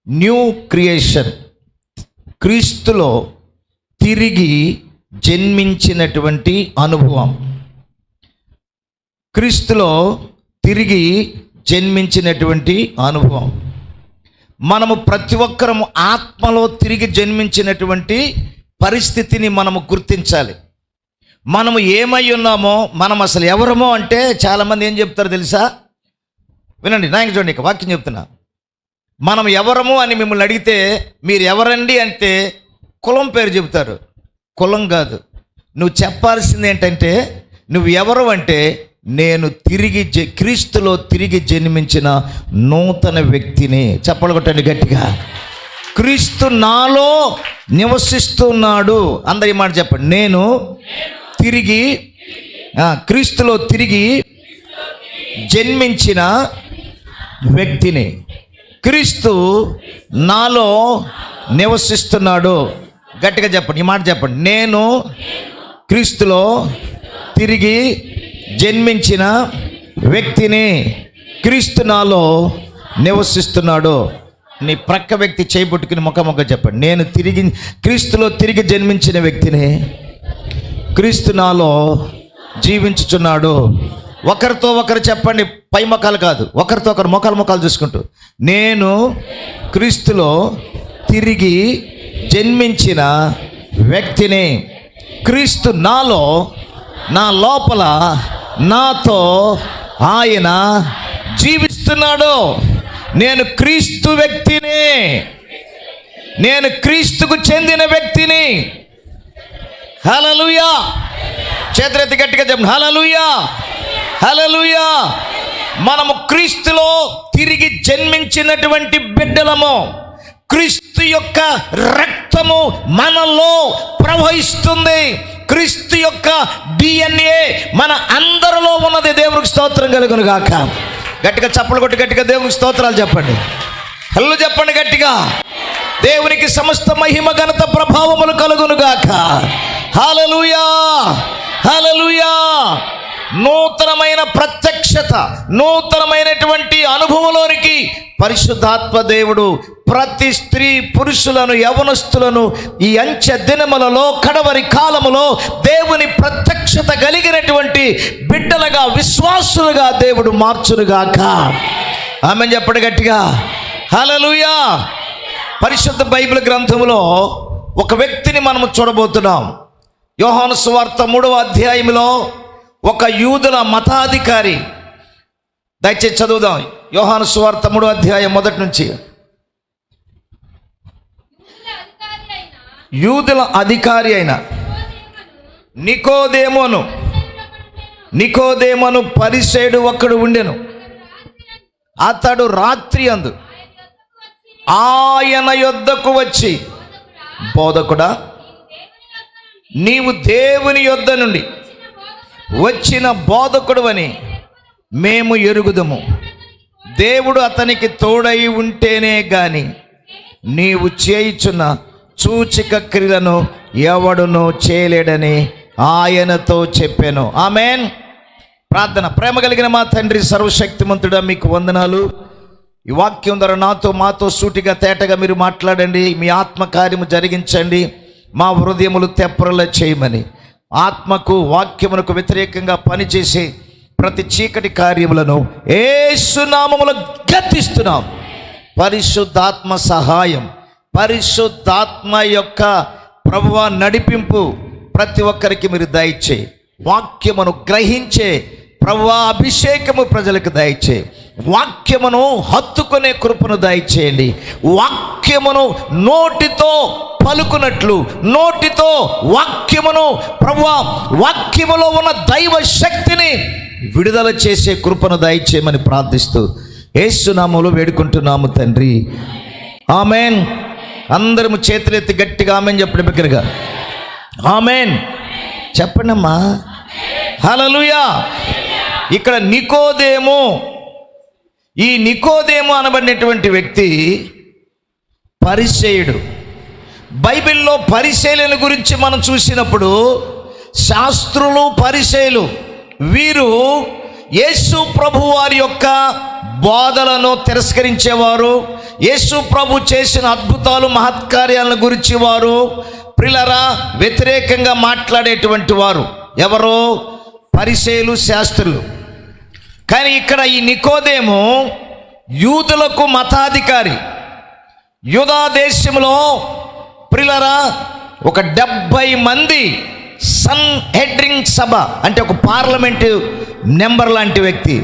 New creation, క్రీస్తులో తిరిగి జన్మించినటువంటి అనుభవం. క్రీస్తులో తిరిగి జన్మించినటువంటి అనుభవం. మనము ప్రతి ఒక్కరము ఆత్మలో తిరిగి జన్మించినటువంటి పరిస్థితిని మనము గుర్తించాలి. మనము ఏమై ఉన్నామో, మనం అసలు ఎవరమో అంటే చాలామంది ఏం చెప్తారో తెలుసా? వినండి, నాకు చూడండి, ఇక వాక్యం చెప్తున్నా. మనం ఎవరము అని మిమ్మల్ని అడిగితే మీరు ఎవరండి అంటే కులం పేరు చెబుతారు. కులం కాదు, నువ్వు చెప్పాల్సింది ఏంటంటే నువ్వు ఎవరు అంటే నేను తిరిగి క్రీస్తులో తిరిగి జన్మించిన నూతన వ్యక్తిని. చెప్పలు కొట్టండి గట్టిగా. క్రీస్తు నాలో నివసిస్తున్నాడు. అందరి మాట చెప్పండి. నేను తిరిగి క్రీస్తులో తిరిగి జన్మించిన వ్యక్తిని. క్రీస్తు నాలో నివసిస్తున్నాడు. గట్టిగా చెప్పండి, ఈ మాట చెప్పండి. నేను క్రీస్తులో తిరిగి జన్మించిన వ్యక్తిని. క్రీస్తు నాలో నివసిస్తున్నాడు. నీ ప్రక్క వ్యక్తి చేయబుట్టుకుని ముఖ చెప్పండి. నేను క్రీస్తులో తిరిగి జన్మించిన వ్యక్తిని. క్రీస్తు నాలో జీవించుచున్నాడు. ఒకరితో ఒకరు చెప్పండి, పై ముఖాలు కాదు, ఒకరితో ఒకరు ముఖాలు చూసుకుంటూ, నేను క్రీస్తులో తిరిగి జన్మించిన వ్యక్తిని. క్రీస్తు నాలో, నా లోపల నాతో ఆయన జీవిస్తున్నాడు. నేను క్రీస్తు వ్యక్తిని. నేను క్రీస్తుకు చెందిన వ్యక్తిని. హల్లెలూయా. చేతులెత్తి గట్టిగా చెప్పండి, హల్లెలూయా, హల్లెలూయా. మనము క్రీస్తులో తిరిగి జన్మించినటువంటి బిడ్డలము. క్రీస్తు యొక్క రక్తము మనలో ప్రవహిస్తుంది. క్రీస్తు యొక్క DNA మన అందరిలో ఉన్నది. దేవునికి స్తోత్రం కలుగును గాక. గట్టిగా చప్పలు కొట్టి గట్టిగా దేవునికి స్తోత్రాలు చెప్పండి. హల్లు చెప్పండి గట్టిగా. దేవునికి సమస్త మహిమ ఘనత ప్రభావములు కలుగును గాక. హల్లెలూయా, హల్లెలూయా. నూతనమైన ప్రత్యక్షత, నూతనమైనటువంటి అనుభవంలోనికి పరిశుద్ధాత్మ దేవుడు ప్రతి స్త్రీ పురుషులను, యవనస్తులను ఈ అంచె దినములలో, కడవరి కాలములో దేవుని ప్రత్యక్షత కలిగినటువంటి బిడ్డలుగా, విశ్వాసులుగా దేవుడు మార్చునుగాక. ఆమేన్ చెప్పండి గట్టిగా. హల్లెలూయా. పరిశుద్ధ బైబిల్ గ్రంథములో ఒక వ్యక్తిని మనము చూడబోతున్నాం. యోహాను సువార్త 3వ అధ్యాయంలో ఒక యూదుల మతాధికారి. దయచేసి చదువుదాం. యోహాను సువార్త 3వ అధ్యాయం మొదటి నుంచి. యూదుల అధికారి అయిన నికోదేమును పరిసయ్యుడు ఒకడు ఉండెను. అతడు రాత్రి అందు ఆయన యొద్దకు వచ్చి, బోధకుడా, నీవు దేవుని యొద్ద నుండి వచ్చిన బోధకుడు అని మేము ఎరుగుదుము. దేవుడు అతనికి తోడై ఉంటేనే గాని నీవు చేయుచున్న సూచక క్రియలను ఎవడును చేయలేడని ఆయనతో చెప్పాను. ఆమేన్. ప్రార్థన. ప్రేమ కలిగిన మా తండ్రి, సర్వశక్తిమంతుడా, మీకు వందనాలు. ఈ వాక్యం ద్వారా మాతో సూటిగా తేటగా మీరు మాట్లాడండి. మీ ఆత్మకార్యము జరిగించండి. మా హృదయములు తెప్పరలా చేయమని, ఆత్మకు వాక్యమునకు వ్యతిరేకంగా పనిచేసే ప్రతి చీకటి కార్యములను యేసు నామములో గద్దిస్తున్నాం. పరిశుద్ధాత్మ సహాయం, పరిశుద్ధాత్మ యొక్క ప్రభువా నడిపింపు ప్రతి ఒక్కరికి మీరు దయచేయి. వాక్యమును గ్రహించే ప్రభువా అభిషేకము ప్రజలకు దయచేయి. వాక్యమును హత్తుకునే కృపను దయచేయండి. వాక్యమును నోటితో పలుకున్నట్లు, నోటితో వాక్యమును ప్రభువా, వాక్యములో ఉన్న దైవ శక్తిని విడుదల చేసే కృపను దయచేయమని ప్రార్థిస్తూ యేసు నామములో వేడుకుంటున్నాము తండ్రి. ఆమేన్. అందరము చేతులెత్తి గట్టిగా ఆమేన్ చెప్పండి. బిగ్గరగా ఆమేన్ చెప్పండి అమ్మా. హల్లెలూయా. ఇక్కడ ఈ నికోదేము అనబడినటువంటి వ్యక్తి పరిసయ్యుడు. బైబిల్లో పరిసయ్యుల గురించి మనం చూసినప్పుడు శాస్త్రులు, పరిసయ్యులు వీరు యేసు ప్రభు వారి యొక్క బోధలను తిరస్కరించేవారు. యేసు ప్రభు చేసిన అద్భుతాలు మహత్కార్యాలను గురించి వారు ప్రియులారా వ్యతిరేకంగా మాట్లాడేటువంటి వారు ఎవరో పరిసయ్యులు, శాస్త్రులు. కానీ ఇక్కడ ఈ నికోదేము యూదులకు మతాధికారి. యూదా దేశంలో ప్రియులారా ఒక 70 మంది సన్ హెడ్రింగ్ సభ అంటే ఒక పార్లమెంటు నెంబర్ లాంటి వ్యక్తి.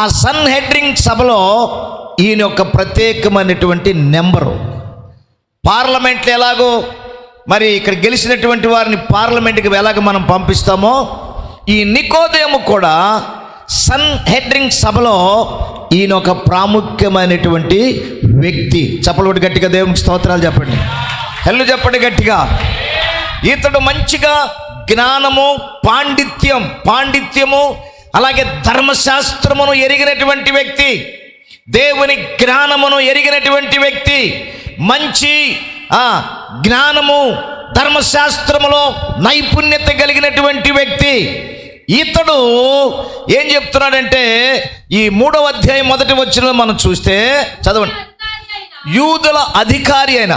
ఆ సన్ హెడ్రింగ్ సభలో ఈయన ఒక ప్రత్యేకమైనటువంటి నెంబరు. పార్లమెంట్లో ఎలాగో మరి ఇక్కడ గెలిచినటువంటి వారిని పార్లమెంట్కి ఎలాగ మనం పంపిస్తామో, ఈ నికోదేము కూడా సన్ హెడ్రింగ్ సభలో ఈయన ఒక ప్రాముఖ్యమైనటువంటి వ్యక్తి. చెప్పండి గట్టిగా, దేవునికి స్తోత్రాలు చెప్పండి, హెల్లు చెప్పండి గట్టిగా. ఇతడు మంచిగా జ్ఞానము, పాండిత్యము అలాగే ధర్మశాస్త్రమును ఎరిగినటువంటి వ్యక్తి, దేవుని జ్ఞానమును ఎరిగినటువంటి వ్యక్తి, మంచి జ్ఞానము ధర్మశాస్త్రములో నైపుణ్యత కలిగినటువంటి వ్యక్తి. ఇతడు ఏం చెప్తున్నాడంటే ఈ 3వ అధ్యాయం 1వ వచనంలో మనం చూస్తే చదవండి. యూదుల అధికారి అయిన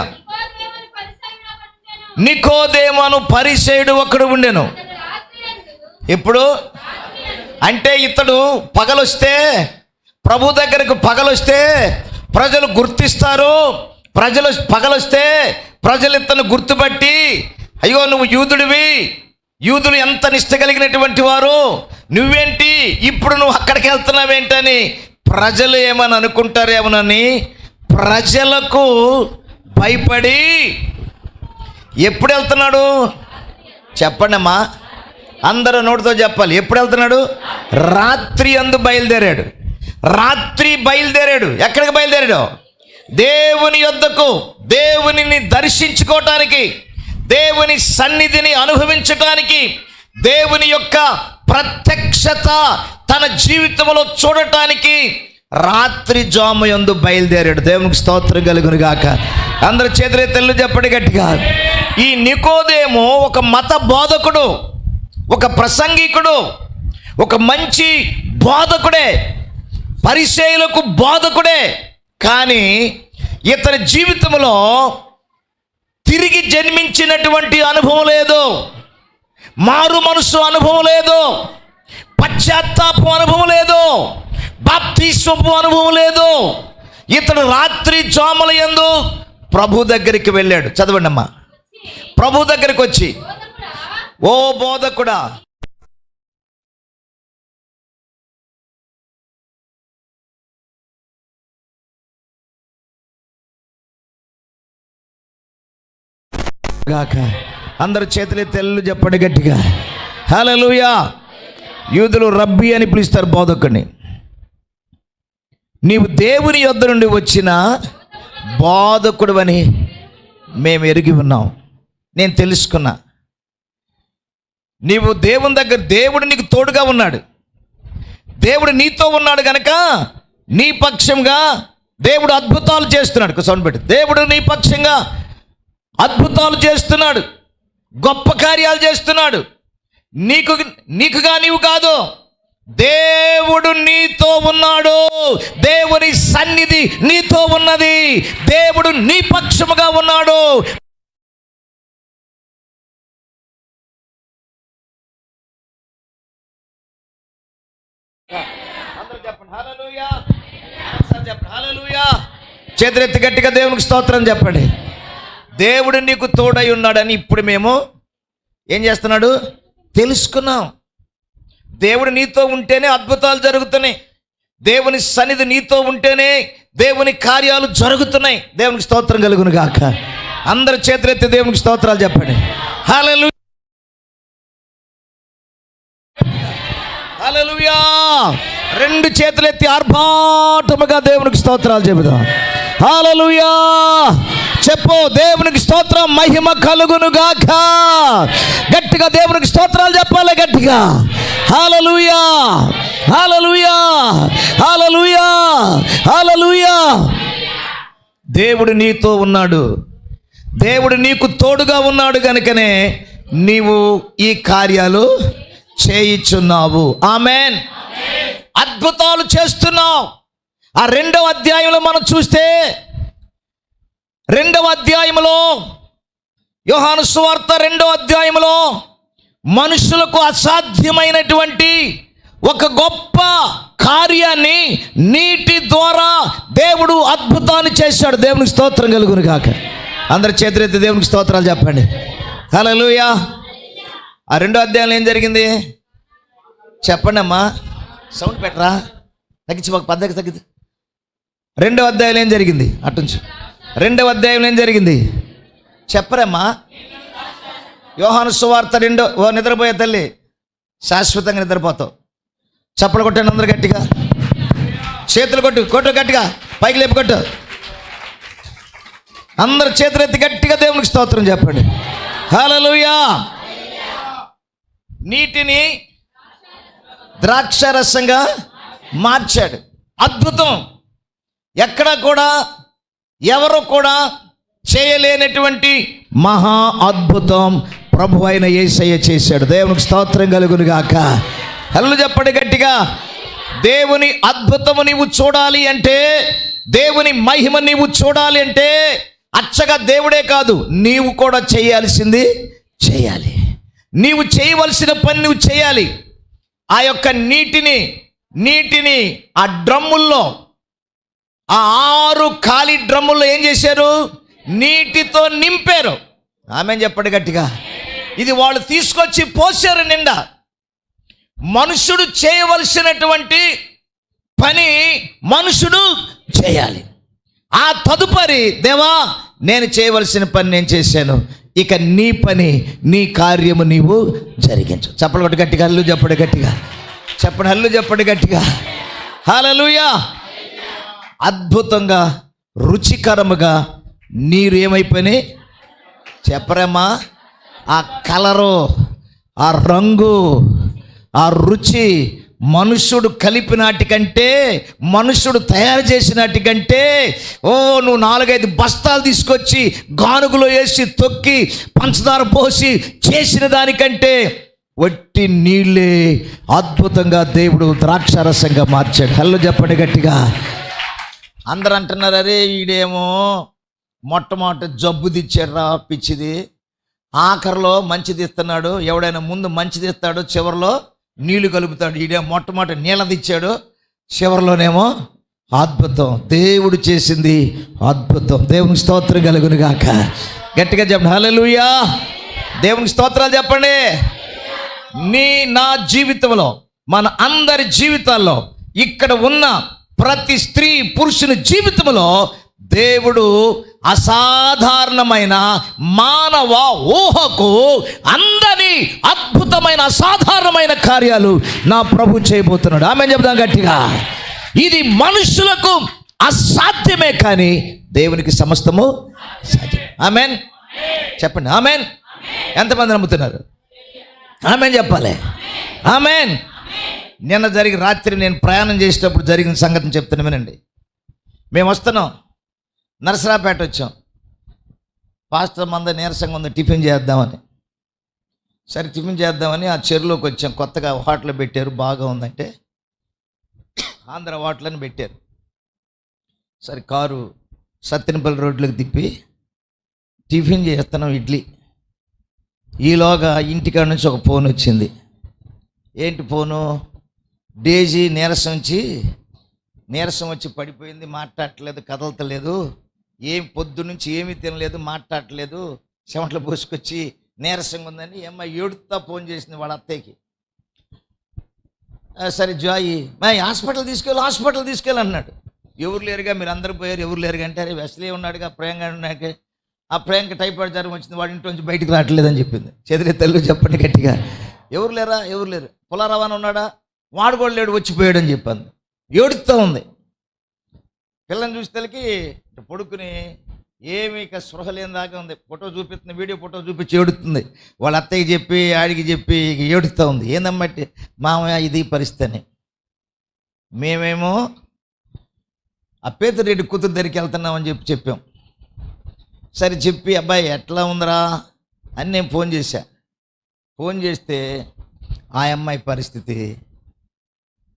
నికోదేమను పరిసయ్యుడు ఒకడు ఉండెను. ఇప్పుడు అంటే ఇతడు పగలొస్తే, ప్రభు దగ్గరకు పగలొస్తే ప్రజలు గుర్తిస్తారు. పగలొస్తే ప్రజలు ఇతను గుర్తుపట్టి, అయ్యో నువ్వు యూదుడివి, యూదులు ఎంత నిష్ట కలిగినటువంటి వారు, నువ్వేంటి ఇప్పుడు నువ్వు అక్కడికి వెళ్తున్నావేంటని ప్రజలు ఏమని అనుకుంటారేమోనని ప్రజలకు భయపడి ఎప్పుడు వెళ్తున్నాడు చెప్పండి అమ్మా, అందరూ నోటితో చెప్పాలి. ఎప్పుడు వెళ్తున్నాడు? రాత్రి అందు బయలుదేరాడు. ఎక్కడికి బయలుదేరాడు? దేవుని యొద్దకు, దేవునిని దర్శించుకోవటానికి, దేవుని సన్నిధిని అనుభవించటానికి, దేవుని యొక్క ప్రత్యక్షత తన జీవితంలో చూడటానికి రాత్రి జామయందు బయలుదేరాడు. దేవునికి స్తోత్రం కలుగును గాక. అందరు చేతులెత్తెల్లు చెప్పండి గట్టిగా. ఈ నికోదేము ఒక మత బోధకుడు, ఒక ప్రసంగికుడు, ఒక మంచి బోధకుడే, పరిసయ్యులకు బోధకుడే. కానీ ఇతని జీవితంలో తిరిగి జన్మించినటువంటి అనుభవం లేదు, మారు మనసు అనుభవం లేదు, పశ్చాత్తాపం అనుభవం లేదు, బాప్తిస్మపు అనుభవం లేదు. ఇతడు రాత్రి జాముల యందు ప్రభు దగ్గరికి వెళ్ళాడు. చదవండి అమ్మా. ప్రభు దగ్గరికి వచ్చి, ఓ బోధకుడా, గాక. అందరు చేతులెత్తి తెల్లు చెప్పండి గట్టిగా, హల్లెలూయా. యూదులు రబ్బీ అని పిలుస్తారు బోధకుడిని. నీవు దేవుని యొద్ద నుండి వచ్చిన బోధకుడు అని మేము ఎరిగి ఉన్నాం, నేను తెలుసుకున్నా. నీవు దేవుని దగ్గర, దేవుడు నీకు తోడుగా ఉన్నాడు, దేవుడు నీతో ఉన్నాడు కనుక నీ పక్షంగా దేవుడు అద్భుతాలు చేస్తున్నాడు. సౌండ్ పెట్టి, దేవుడు నీ పక్షంగా అద్భుతాలు చేస్తున్నాడు, గొప్ప కార్యాలు చేస్తున్నాడు. నీకుగా నీవు కాదు, దేవుడు నీతో ఉన్నాడు, దేవుని సన్నిధి నీతో ఉన్నది, దేవుడు నీ పక్షముగా ఉన్నాడు. చేతులెత్తి గట్టిగా దేవునికి స్తోత్రం చెప్పండి. దేవుడు నీకు తోడై ఉన్నాడని ఇప్పుడు మేము ఏం చేస్తున్నాడు? తెలుసుకున్నాం. దేవుడు నీతో ఉంటేనే అద్భుతాలు జరుగుతున్నాయి, దేవుని సన్నిధి నీతో ఉంటేనే దేవుని కార్యాలు జరుగుతున్నాయి. దేవునికి స్తోత్రం కలుగును గాక. అందరు చేతులెత్తి దేవునికి స్తోత్రాలు చెప్పండి. హల్లెలూయా, హల్లెలూయా. రెండు చేతులెత్తి ఆర్భాటముగా దేవునికి స్తోత్రాలు చెబుదాం. హల్లెలూయా చెప్పు. దేవునికి స్తోత్రం, మహిమ కలుగును గాక. గట్టిగా దేవునికి స్తోత్రాలు చెప్పాలి గట్టిగా. హల్లెలూయా, హల్లెలూయా, హల్లెలూయా, హల్లెలూయా. దేవుడు నీతో ఉన్నాడు, దేవుడు నీకు తోడుగా ఉన్నాడు కనుకనే నీవు ఈ కార్యాలు చేయిచున్నావు. ఆమేన్. అద్భుతాలు చేస్తున్నావు. ఆ 2వ అధ్యాయంలో మనం చూస్తే 2వ అధ్యాయములో, యోహాను సువార్త 2వ అధ్యాయములో మనుషులకు అసాధ్యమైనటువంటి ఒక గొప్ప కార్యాన్ని నీటి ద్వారా దేవుడు అద్భుతాన్ని చేశాడు. దేవునికి స్తోత్రం కలుగును గాక. అందరి చేతులెత్తి దేవునికి స్తోత్రాలు చెప్పండి. హల్లెలూయా. ఆ 2వ అధ్యాయంలో ఏం జరిగింది చెప్పండి అమ్మా. సౌండ్ పెట్టరా, తగ్గించి మాకు పద్ధతి తగ్గింది. 2వ అధ్యాయంలో ఏం జరిగింది? అటుంచు. 2వ అధ్యాయంలో ఏం జరిగింది చెప్పరమ్మా. యోహాను సువార్త 2. ఓ నిద్రపోయే తల్లి, శాశ్వతంగా నిద్రపోతావు. చప్పలు కొట్టండి అందరు గట్టిగా. చేతులు కొట్టు గట్టిగా, పైకి లేపు కొట్టు. అందరు చేతులు ఎత్తి గట్టిగా దేవునికి స్తోత్రం చెప్పండి. హల్లెలూయా. నీటిని ద్రాక్షారసంగా మార్చాడు. అద్భుతం. ఎక్కడ కూడా ఎవరు కూడా చేయలేనటువంటి మహా అద్భుతం ప్రభు అయిన యేసయ్య చేశాడు. దేవునికి స్తోత్రం కలుగును గాక. హల్లు చెప్పండి గట్టిగా. దేవుని అద్భుతము నీవు చూడాలి అంటే, దేవుని మహిమ నీవు చూడాలి అంటే అచ్చగా దేవుడే కాదు, నీవు కూడా చేయాల్సింది చేయాలి. నీవు చేయవలసిన పని నువ్వు చేయాలి. ఆ యొక్క నీటిని ఆ డ్రమ్ముల్లో, ఆ 6 ఖాళీ డ్రమ్ముల్లో ఏం చేశారు? నీటితో నింపారు. ఆమేన్ చెప్పండి గట్టిగా. ఇది వాళ్ళు తీసుకొచ్చి పోసారు నిండా. మనుషుడు చేయవలసినటువంటి పని మనుషుడు చేయాలి. ఆ తదుపరి, దేవా నేను చేయవలసిన పని నేను చేశాను, ఇక నీ పని, నీ కార్యము నీవు జరిగించు. చప్పలు కొట్టి గట్టిగా, హల్లు చెప్పండి గట్టిగా. చెప్పండి, హల్లు చెప్పండి గట్టిగా. హల్లెలూయా. అద్భుతంగా, రుచికరముగా నీరు ఏమైపోయినాయి చెప్పరమ్మా. ఆ కలరు, ఆ రంగు, ఆ రుచి మనుష్యుడు కలిపినాటికంటే, మనుష్యుడు తయారు చేసినాటికంటే, నువ్వు 4-5 బస్తాలు తీసుకొచ్చి గానుగులో వేసి తొక్కి పంచదార పోసి చేసిన దానికంటే వట్టి నీళ్ళే అద్భుతంగా దేవుడు ద్రాక్షారసంగా మార్చాడు. హల్లు చెప్పండి గట్టిగా. అందరూ అంటున్నారు, అరే ఈడేమో మొట్టమొదటి జబ్బు తెచ్చారా పిచ్చిది, ఆఖరిలో మంచిది ఇస్తున్నాడు. ఎవడైనా ముందు మంచిది ఇస్తాడు, చివరిలో నీళ్లు కలుపుతాడు. ఈడేమో మొట్టమొదటి నీళ్ళది ఇచ్చాడు, చివరిలోనేమో అద్భుతం. దేవుడు చేసింది అద్భుతం. దేవునికి స్తోత్రం కలుగును గాక. గట్టిగా చెప్పండి, హల్లెలూయా. దేవునికి స్తోత్రాలు చెప్పండి. నా జీవితంలో, మన అందరి జీవితాల్లో, ఇక్కడ ఉన్న ప్రతి స్త్రీ పురుషుని జీవితంలో దేవుడు అసాధారణమైన, మానవ ఊహకు అందని అద్భుతమైన, అసాధారణమైన కార్యాలు నా ప్రభు చేయబోతున్నాడు. ఆమేన్ చెప్దాం గట్టిగా. ఇది మనుషులకు అసాధ్యమే, కానీ దేవునికి సమస్తము సాధ్యం. ఆమేన్ చెప్పండి. ఆమేన్. ఎంతమంది నమ్ముతున్నారు? ఆమేన్ చెప్పాలి. ఆమేన్. నిన్న రాత్రి నేను ప్రయాణం చేసేటప్పుడు జరిగిన సంగతిని చెప్తున్నా వినండి. మేము వస్తున్నాం, నరసరాపేట వచ్చాం. పాస్టర్ మంద నీరసంగా ఉంది, టిఫిన్ చేద్దామని. సరే టిఫిన్ చేద్దామని ఆ చెరువులోకి వచ్చాం. కొత్తగా హోటల్ పెట్టారు, బాగా ఉందంటే ఆంధ్ర హోటల్ అని పెట్టారు. సరే కారు సత్తెనపల్లి రోడ్లోకి తిప్పి టిఫిన్ చేస్తున్నాం, ఇడ్లీ. ఈలోగా ఇంటికాడ నుంచి ఒక ఫోన్ వచ్చింది. ఏంటి ఫోను? డేజీ నీరసం వచ్చి పడిపోయింది, మాట్లాడట్లేదు, కదలతలేదు, పొద్దున్నుంచి ఏమీ తినలేదు, మాట్లాడట్లేదు, చెమటలు పోసుకొచ్చి నీరసంగా ఉందని ఏడుతా ఫోన్ చేసింది వాళ్ళ అత్తయ్యకి. సరే జాయి, హాస్పిటల్ తీసుకెళ్ళి అన్నాడు. ఎవరు లేరుగా, మీరు అందరూ పోయారు, ఎవరు లేరుగా అంటే, అరే వెస్లీ ఉన్నాడుగా, ప్రియాంక ఉన్నాడు, ఆ ప్రియాంక టైఫాయిడ్ జ్వరం వచ్చింది, వాడి ఇంటి నుంచి బయటికి రావట్లేదని చెప్పింది. చెదిరే తల్లు చెప్పండి గట్టిగా. ఎవరు లేరు. పులారావాన ఉన్నాడా? వాడు కూడా లేడు, వచ్చిపోయాడు అని చెప్పాను. ఏడుస్తూ ఉంది. పిల్లని చూసి తల్లికి పడుకుని ఏమి ఇక స్పృహ లేని దాకా ఉంది. ఫోటో చూపిస్తుంది, వీడియో ఫోటో చూపించి ఏడుతుంది. వాళ్ళ అత్తయ్యకి చెప్పి, ఆడికి చెప్పి ఏడుస్తూ ఉంది. ఏందమ్మంటే, మామయ్య ఇది పరిస్థితి అని. మేమేమో ఆ పేతురెడ్డి కూతురు దగ్గరికి వెళ్తున్నామని చెప్పాం. సరే చెప్పి, అబ్బాయి ఎట్లా ఉందిరా అని నేను ఫోన్ చేశా. ఫోన్ చేస్తే ఆ అమ్మాయి పరిస్థితి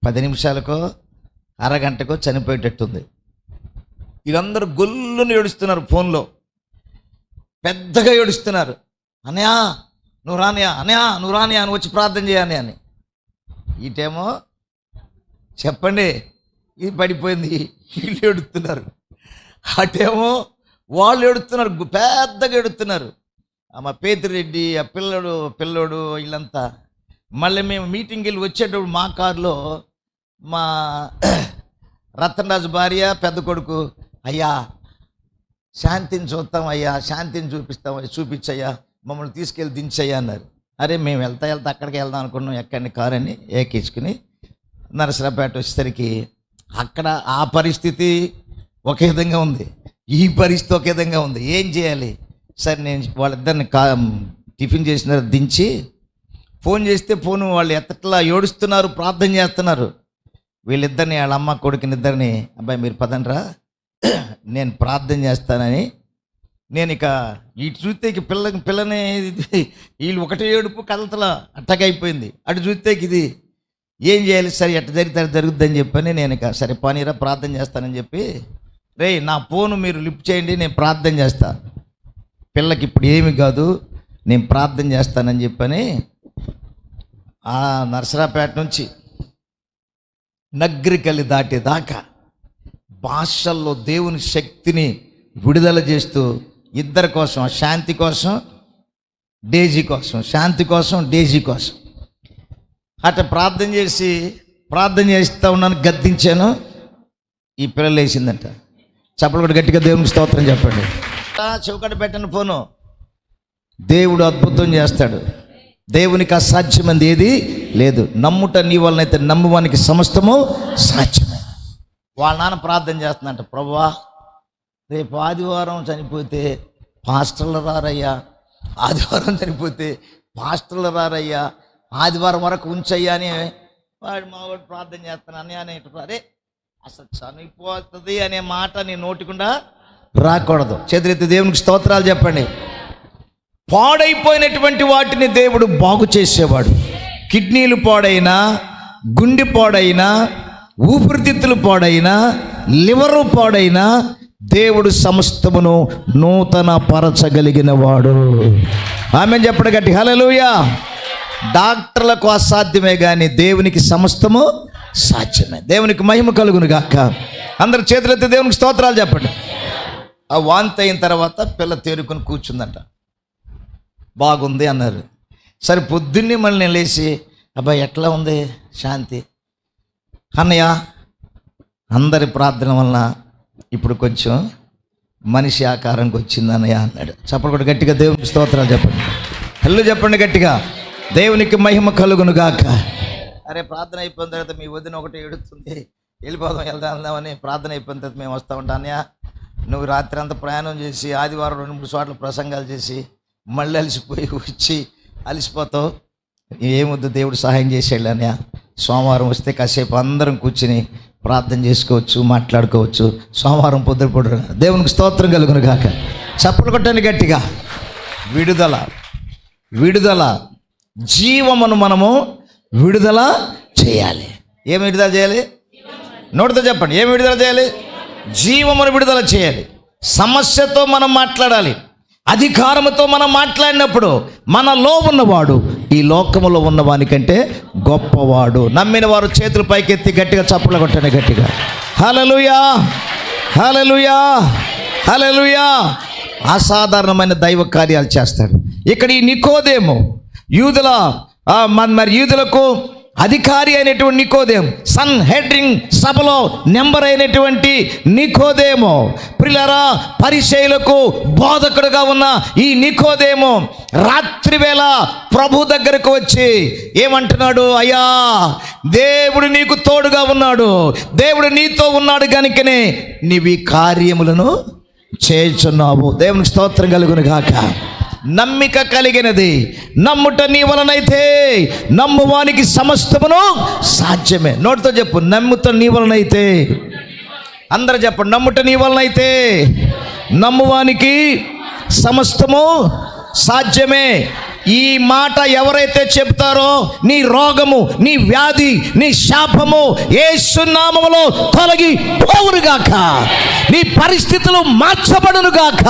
10 నిమిషాలకో అరగంటకో చనిపోయేటట్టుంది. వీళ్ళందరూ గొల్లుని ఏడుస్తున్నారు ఫోన్లో. పెద్దగా ఏడుస్తున్నారు. అన్నయ్య నువ్వు రానియా, అన్నయ్య నువ్వు రానియా అని వచ్చి ప్రార్థన చేయని అని. ఇటేమో చెప్పండి ఇది పడిపోయింది, వీళ్ళు ఏడుస్తున్నారు. అటేమో వాళ్ళు ఏడుస్తున్నారు, పెద్దగా ఏడుస్తున్నారు. మా పేతిరెడ్డి, ఆ పిల్లోడు వీళ్ళంతా. మళ్ళీ మేము మీటింగ్కి వెళ్ళి వచ్చేటప్పుడు మా కారులో మా రతన్ భార్య పెద్ద కొడుకు, అయ్యా శాంతిని చూస్తాం అయ్యా, శాంతిని చూపించయ్యా, మమ్మల్ని తీసుకెళ్ళి దించయ్యా అన్నారు. అరే మేము వెళ్తా అక్కడికి వెళ్దాం అనుకున్నాం. ఎక్కడిని కారు అని ఎక్కించుకుని నరసరాపేట వచ్చేసరికి అక్కడ ఆ పరిస్థితి ఒక విధంగా ఉంది, ఈ పరిస్థితి ఒక విధంగా ఉంది. ఏం చేయాలి? సరే నేను వాళ్ళిద్దరిని టిఫిన్ చేసిన దించి ఫోన్ చేస్తే ఫోను వాళ్ళు ఎత్తట్లా, ఏడుస్తున్నారు, ప్రార్థన చేస్తున్నారు. వీళ్ళిద్దరిని వాళ్ళ అమ్మ కొడుకుని ఇద్దరిని, అబ్బాయి మీరు పదండ్రా నేను ప్రార్థన చేస్తానని. నేను ఇక ఇటు చూస్తే ఇక పిల్లని వీళ్ళు ఒకటే ఏడుపు కదలతలా అట్టగైపోయింది. అటు చూస్తే ఇది ఏం చేయాలి? సరే ఎట్ట జరుగుద్దని చెప్పని నేను ఇక సరే పనిరా ప్రార్థన చేస్తానని చెప్పి, రే నా ఫోను మీరు లిఫ్ట్ చేయండి నేను ప్రార్థన చేస్తా, పిల్లకి ఇప్పుడు ఏమి కాదు నేను ప్రార్థన చేస్తానని చెప్పని ఆ నరసరాపేట నుంచి నగ్రికల్లి దాటేదాకా భాషల్లో దేవుని శక్తిని విడుదల చేస్తూ ఇద్దరి కోసం, శాంతి కోసం డేజీ కోసం, శాంతి కోసం డేజీ కోసం అట్లా ప్రార్థన చేస్తూ ఉన్నాను. గద్దించాను, ఈ పిల్లలు వేసిందంట. చప్పలు కూడా గట్టిగా దేవునికి స్తోత్రం చెప్పండి. చౌకట పెట్టండి ఫోను. దేవుడు అద్భుతం చేస్తాడు. దేవునికి అసాధ్యమైనది ఏది లేదు. నమ్ముట నీ వలనైతే నమ్మువానికి సమస్తము సాధ్యమే. వాళ్ళ నాన్న ప్రార్థన చేస్తుందంట, ప్రభువా రేపు ఆదివారం చనిపోతే పాస్టర్లు రారయ్యా, ఆదివారం చనిపోతే పాస్టర్లు రారయ్యా, ఆదివారం వరకు ఉంచయ్యా అని మావాడు ప్రార్థన చేస్తాను అని అరే అసలు చనిపోతుంది అనే మాట నీ నోటికుండా రాకూడదు. చేతులెత్తి దేవునికి స్తోత్రాలు చెప్పండి. పాడైపోయినటువంటి వాటిని దేవుడు బాగు చేసేవాడు. కిడ్నీలు పాడైనా, గుండె పాడైనా, ఊపిరితిత్తులు పాడైనా, లివరు పాడైనా దేవుడు సమస్తమును నూతన పరచగలిగిన వాడు. ఆమె చెప్పడం గట్టి హల్లెలూయా. డాక్టర్లకు అసాధ్యమే కానీ దేవునికి సమస్తము సాధ్యమే. దేవునికి మహిమ కలుగును గాక. అందరు చేతులెత్తి దేవునికి స్తోత్రాలు చెప్పండి. ఆ వాంతి అయిన తర్వాత పిల్ల తేరుకొని కూర్చుందంట. బాగుంది అన్నారు. సరే పొద్దున్నే మళ్ళీ నేను లేచి, అబ్బాయి ఎట్లా ఉంది శాంతి? అన్నయ్య అందరి ప్రార్థన వలన ఇప్పుడు కొంచెం మనిషి ఆకారంకి వచ్చింది అన్నయ్య అన్నాడు. చెప్పండి కూడా గట్టిగా దేవునికి స్తోత్రాలు చెప్పండి. హల్లు చెప్పండి గట్టిగా. దేవునికి మహిమ కలుగును గాక. అరే ప్రార్థన అయిపోయిన తర్వాత మీ వదిన ఒకటి ఏడుస్తుంది, వెళ్దామని ప్రార్థన అయిపోయిన తర్వాత మేము వస్తూ ఉంటాం. అన్నయ్య నువ్వు రాత్రి అంతా ప్రయాణం చేసి ఆదివారం 2-3 చోట్ల ప్రసంగాలు చేసి మళ్ళీ అలసిపోతావు, ఏమొద్దు దేవుడు సహాయం చేసేయాలి అన్నయ్య. సోమవారం వస్తే కాసేపు అందరం కూర్చుని ప్రార్థన చేసుకోవచ్చు, మాట్లాడుకోవచ్చు. సోమవారం పొద్దుపొడు దేవునికి స్తోత్రం కలుగును గాక. చప్పలు కొట్టండి గట్టిగా. విడుదల జీవమును మనము విడుదల చేయాలి. ఏమి విడుదల చేయాలి? నోటితో చెప్పండి. ఏమి విడుదల చేయాలి? జీవమును విడుదల చేయాలి. సమస్యతో మనం మాట్లాడాలి. అధికారముతో మనం మాట్లాడినప్పుడు మనలో ఉన్నవాడు ఈ లోకములో ఉన్నవానికంటే గొప్పవాడు. నమ్మిన వారు చేతులు పైకెత్తి గట్టిగా చప్పలు కొట్టండి గట్టిగా. హల్లెలూయా, హల్లెలూయా, హల్లెలూయా. అసాధారణమైన దైవ కార్యాలు చేస్తాడు. ఇక్కడ ఈ నికోదేము యూదులకు అధికారి అయినటువంటి నికోదేము, సన్ హెడ్రింగ్ సభలో నెంబర్ అయినటువంటి నికోదేము, ప్రియులారా పరిసయ్యులకు బోధకుడుగా ఉన్న ఈ నికోదేము రాత్రి వేళ ప్రభు దగ్గరకు వచ్చి ఏమంటున్నాడు? అయ్యా దేవుడు నీకు తోడుగా ఉన్నాడు, దేవుడు నీతో ఉన్నాడు కనుకనే నీవి కార్యములను చేయుచున్నావు. దేవునికి స్తోత్రం కలుగును గాక. నమ్మిక కలిగినది నమ్ముట నీ వలనైతే నమ్మువానికి సమస్తమును సాధ్యమే. నోటితో చెప్పు, నమ్ముట నీ వలనైతే. అందరూ చెప్పండి, నమ్ముట నీ వలనైతే నమ్మువానికి సమస్తము సాధ్యమే. ఈ మాట ఎవరైతే చెప్తారో నీ రోగము, నీ వ్యాధి, నీ శాపము యేసు నామములో తొలగి పోవునుగాక. నీ పరిస్థితులు మార్చబడునుగాక.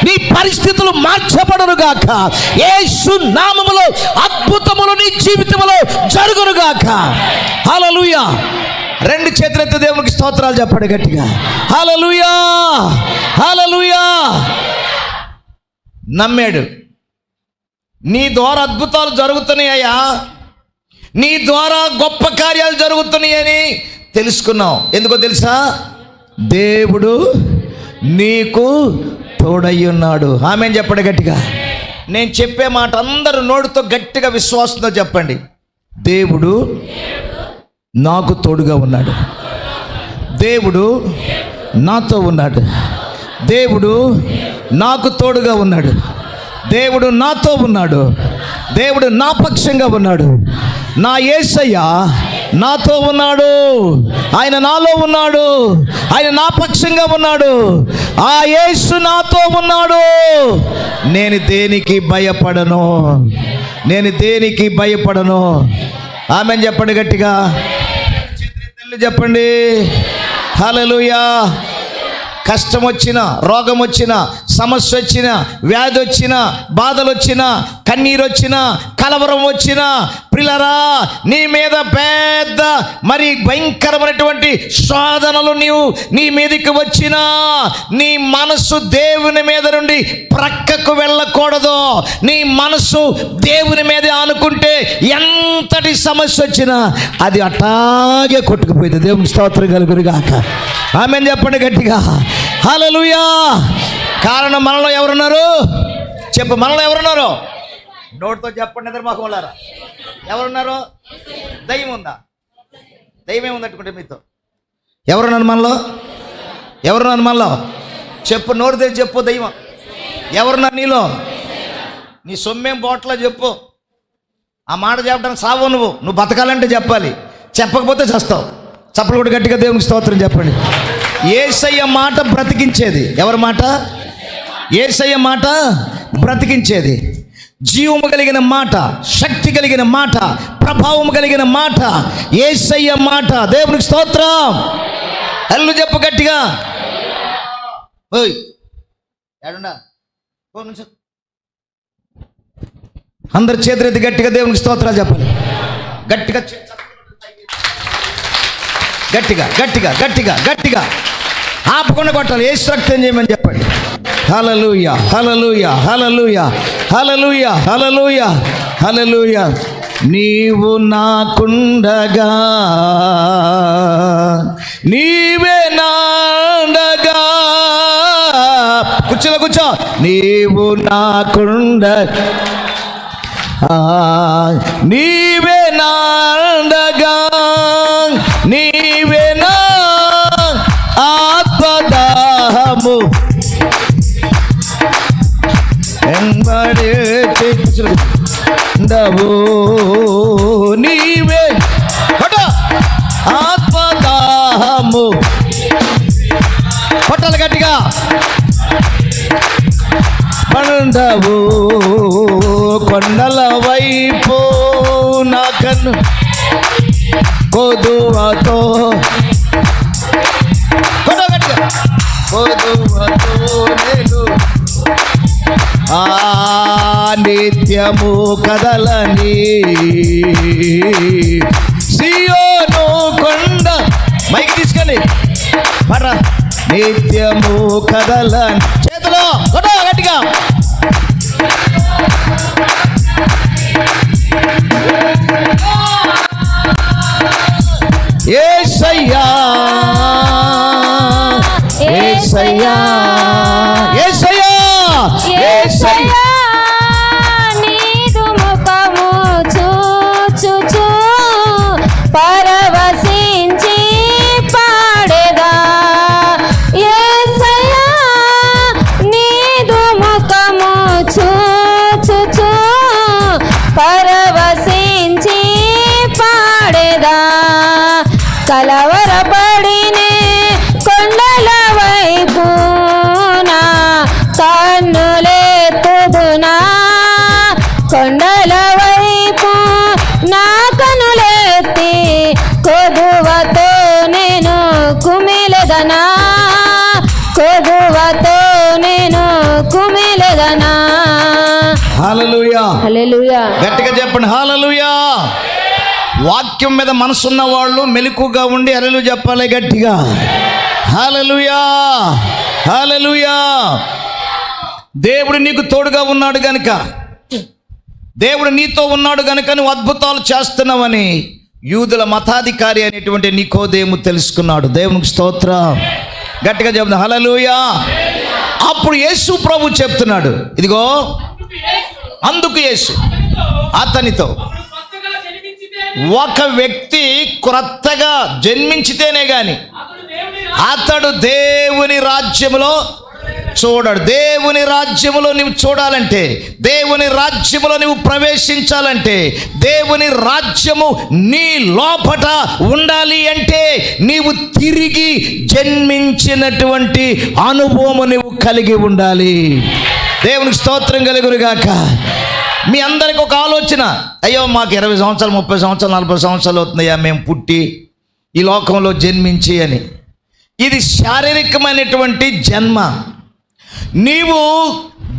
నీ పరిస్థితులు మార్చబడునుగాక. యేసు నామములో అద్భుతములు నీ జీవితంలో జరుగునుగాక. హల్లెలూయా. రెండు చేతులెత్తి దేవునికి స్తోత్రాలు చెప్పండి గట్టిగా. హల్లెలూయా, హల్లెలూయా. నమ్మాడు. నీ ద్వారా అద్భుతాలు జరుగుతున్నాయ్యా, నీ ద్వారా గొప్ప కార్యాలు జరుగుతున్నాయని తెలుసుకున్నావు. ఎందుకో తెలుసా? దేవుడు నీకు తోడయ్యున్నాడు. ఆమేన్ చెప్పండి గట్టిగా. నేను చెప్పే మాట అందరూ నోటితో గట్టిగా విశ్వాసంతో చెప్పండి. దేవుడు నాకు తోడుగా ఉన్నాడు. దేవుడు నాతో ఉన్నాడు. దేవుడు నాకు తోడుగా ఉన్నాడు. దేవుడు నాతో ఉన్నాడు. దేవుడు నా పక్షంగా ఉన్నాడు. నా యేసయ్య నాతో ఉన్నాడు. ఆయన నాలో ఉన్నాడు. ఆయన నా పక్షంగా ఉన్నాడు. ఆ యేసు నాతో ఉన్నాడు. నేను దేనికి భయపడను. నేను దేనికి భయపడను. ఆమేన్ చెప్పండి గట్టిగా. చెప్పండి హల్లెలూయా. కష్టం వచ్చినా, రోగం వచ్చినా, సమస్య వచ్చినా, వ్యాధి వచ్చినా, బాధలు వచ్చినా, కన్నీరు వచ్చినా, కలవరం వచ్చినా, ప్రియులారా నీ మీద పెద్ద మరి భయంకరమైనటువంటి శోధనలు నీ మీదకి వచ్చినా నీ మనస్సు దేవుని మీద నుండి ప్రక్కకు వెళ్ళకూడదు. నీ మనస్సు దేవుని మీద ఆనుకుంటే ఎంతటి సమస్య వచ్చినా అది అట్లాగే కొట్టుకుపోయింది. దేవుని స్తోత్రం కలుగునుగాక. ఆమేన్ చెప్పండి గట్టిగా. హల్లెలూయా. కారణం మనలో ఎవరున్నారు? చెప్పు, మనలో ఎవరున్నారు? నోటితో చెప్పండి. ఎదురు మొహంలారా ఎవరున్నారు? దయ్యం ఉందా? దయ్యం ఏముంది అట్టుకుంటే మీతో? ఎవరున్నారు మనలో? ఎవరున్నారు మనలో? చెప్పు, నోరు తెరిచి చెప్పు. దయ్యం ఎవరున్నారు నీలో? నీ సొమ్మేం బోట్లా చెప్పు. ఆ మాట చెప్పడానికి సావు. నువ్వు బతకాలంటే చెప్పాలి. చెప్పకపోతే చస్తావు. చప్పలు కూడా గట్టిగా దేవునికి స్తోత్రం చెప్పండి. యేసయ్య మాట బ్రతికించేది. ఎవరి మాట? యేసయ్య మాట బ్రతికించేది. జీవము కలిగిన మాట, శక్తి కలిగిన మాట, ప్రభావం కలిగిన మాట యేసయ్య మాట. దేవునికి స్తోత్రం. హల్లు చెప్పు గట్టిగా. ఓయ్ ఏడుండా అందరు చేతులెత్తి గట్టిగా దేవునికి స్తోత్రాలు చెప్పాలి. గట్టిగా గట్టిగా గట్టిగా గట్టిగా గట్టిగా ఆపకుండా కొట్టాలి. యేసు రక్తం చేయమని చెప్పండి. హల్లెలూయా, హల్లెలూయా, హల్లెలూయా, హల్లెలూయా, హల్లెలూయా, హల్లెలూయా. నీవు నాకుండగా, నీవే నాండగా. కూర్చో. నీవు నాకుండగా, నీవే నాండగా, నీవే నా ఆత్మదాహము ఎంబడేవు. నీవే ఆత్మదాహము. కొట్టాలి గట్టిగా. పండవు కొండల వైపు నా కన్ను కొదువతో, కొదువతో నేను నిత్యము కదలని సియోను కొండ. మైక్ తీసుకొని పర్రా. నిత్యము కదలని చేతిలో కొట్ట గట్టిగా. యేసయ్యా, యేసయ్యా, యేసయ్యా, యేసయ్యా. నీదు ముఖము చూచుచు పరవశించి పాడేదా. యేసయ్యా నీదు ముఖము చూచుచు పరవశించి పాడేదా. కలవరపడినే కొండల వైపు నా కన్నులెత్తుదునా. కొండ కొదువతో నేను కుమిలెదనా, కొదువతో నేను కుమిలెదనా. హల్లెలూయా. హల్లెలూయా. గట్టిగా చెప్పండి హల్లెలూయా. వాక్యం మీద మనసున్న వాళ్ళు మెలకుగా ఉండి హల్లెలూయా చెప్పాలి గట్టిగా. హల్లెలూయా, హల్లెలూయా. దేవుడు నీకు తోడుగా ఉన్నాడు గనుక, దేవుడు నీతో ఉన్నాడు గనుక నువ్వు అద్భుతాలు చేస్తున్నావని యూదుల మతాధికారి అనేటువంటి నికోదేము తెలుసుకున్నాడు. దేవునికి స్తోత్రం. గట్టిగా చెప్తున్నా హల్లెలూయా. అప్పుడు యేసు ప్రభు చెప్తున్నాడు, ఇదిగో అందుకు యేసు అతనితో, ఒక వ్యక్తి క్రొత్తగా జన్మించితేనే గాని అతడు దేవుని రాజ్యములో చూడడు. దేవుని రాజ్యములో నువ్వు చూడాలంటే, దేవుని రాజ్యములో నువ్వు ప్రవేశించాలంటే, దేవుని రాజ్యము నీ లోపట ఉండాలి అంటే నీవు తిరిగి జన్మించినటువంటి అనుభవము నువ్వు కలిగి ఉండాలి. దేవునికి స్తోత్రం కలుగునుగాక. మీ అందరికి ఒక ఆలోచన, అయ్యో మాకు 20 సంవత్సరాలు 30 సంవత్సరాలు 40 సంవత్సరాలు అవుతున్నాయా మేము పుట్టి ఈ లోకంలో జన్మించి అని. ఇది శారీరకమైనటువంటి జన్మ. నీవు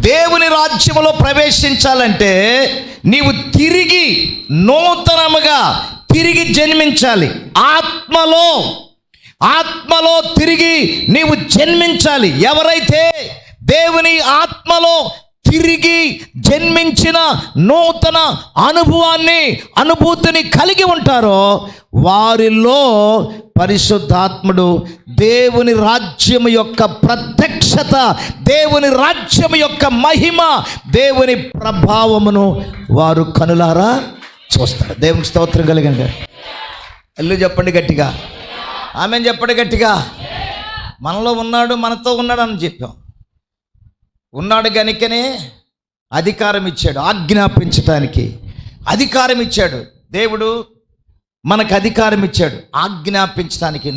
దేవుని రాజ్యములో ప్రవేశించాలంటే నీవు తిరిగి నూతనముగా తిరిగి జన్మించాలి. ఆత్మలో తిరిగి నీవు జన్మించాలి. ఎవరైతే దేవుని ఆత్మలో తిరిగి జన్మించిన నూతన అనుభూతిని కలిగి ఉంటారో వారిలో పరిశుద్ధాత్ముడు దేవుని రాజ్యం యొక్క ప్రత్యక్షత, దేవుని రాజ్యం యొక్క మహిమ, దేవుని ప్రభావమును వారు కనులారా చూస్తారు. దేవునికి స్తోత్రం కలిగండి. అల్లు చెప్పండి గట్టిగా, ఆమెను చెప్పండి గట్టిగా. మనలో ఉన్నాడు, మనతో ఉన్నాడు అని చెప్పాం. ఉన్నాడు గనుకనే అధికారం ఇచ్చాడు, ఆజ్ఞాపించటానికి అధికారం ఇచ్చాడు. దేవుడు మనకు అధికారం ఇచ్చాడు ఆజ్ఞాపించటానికి.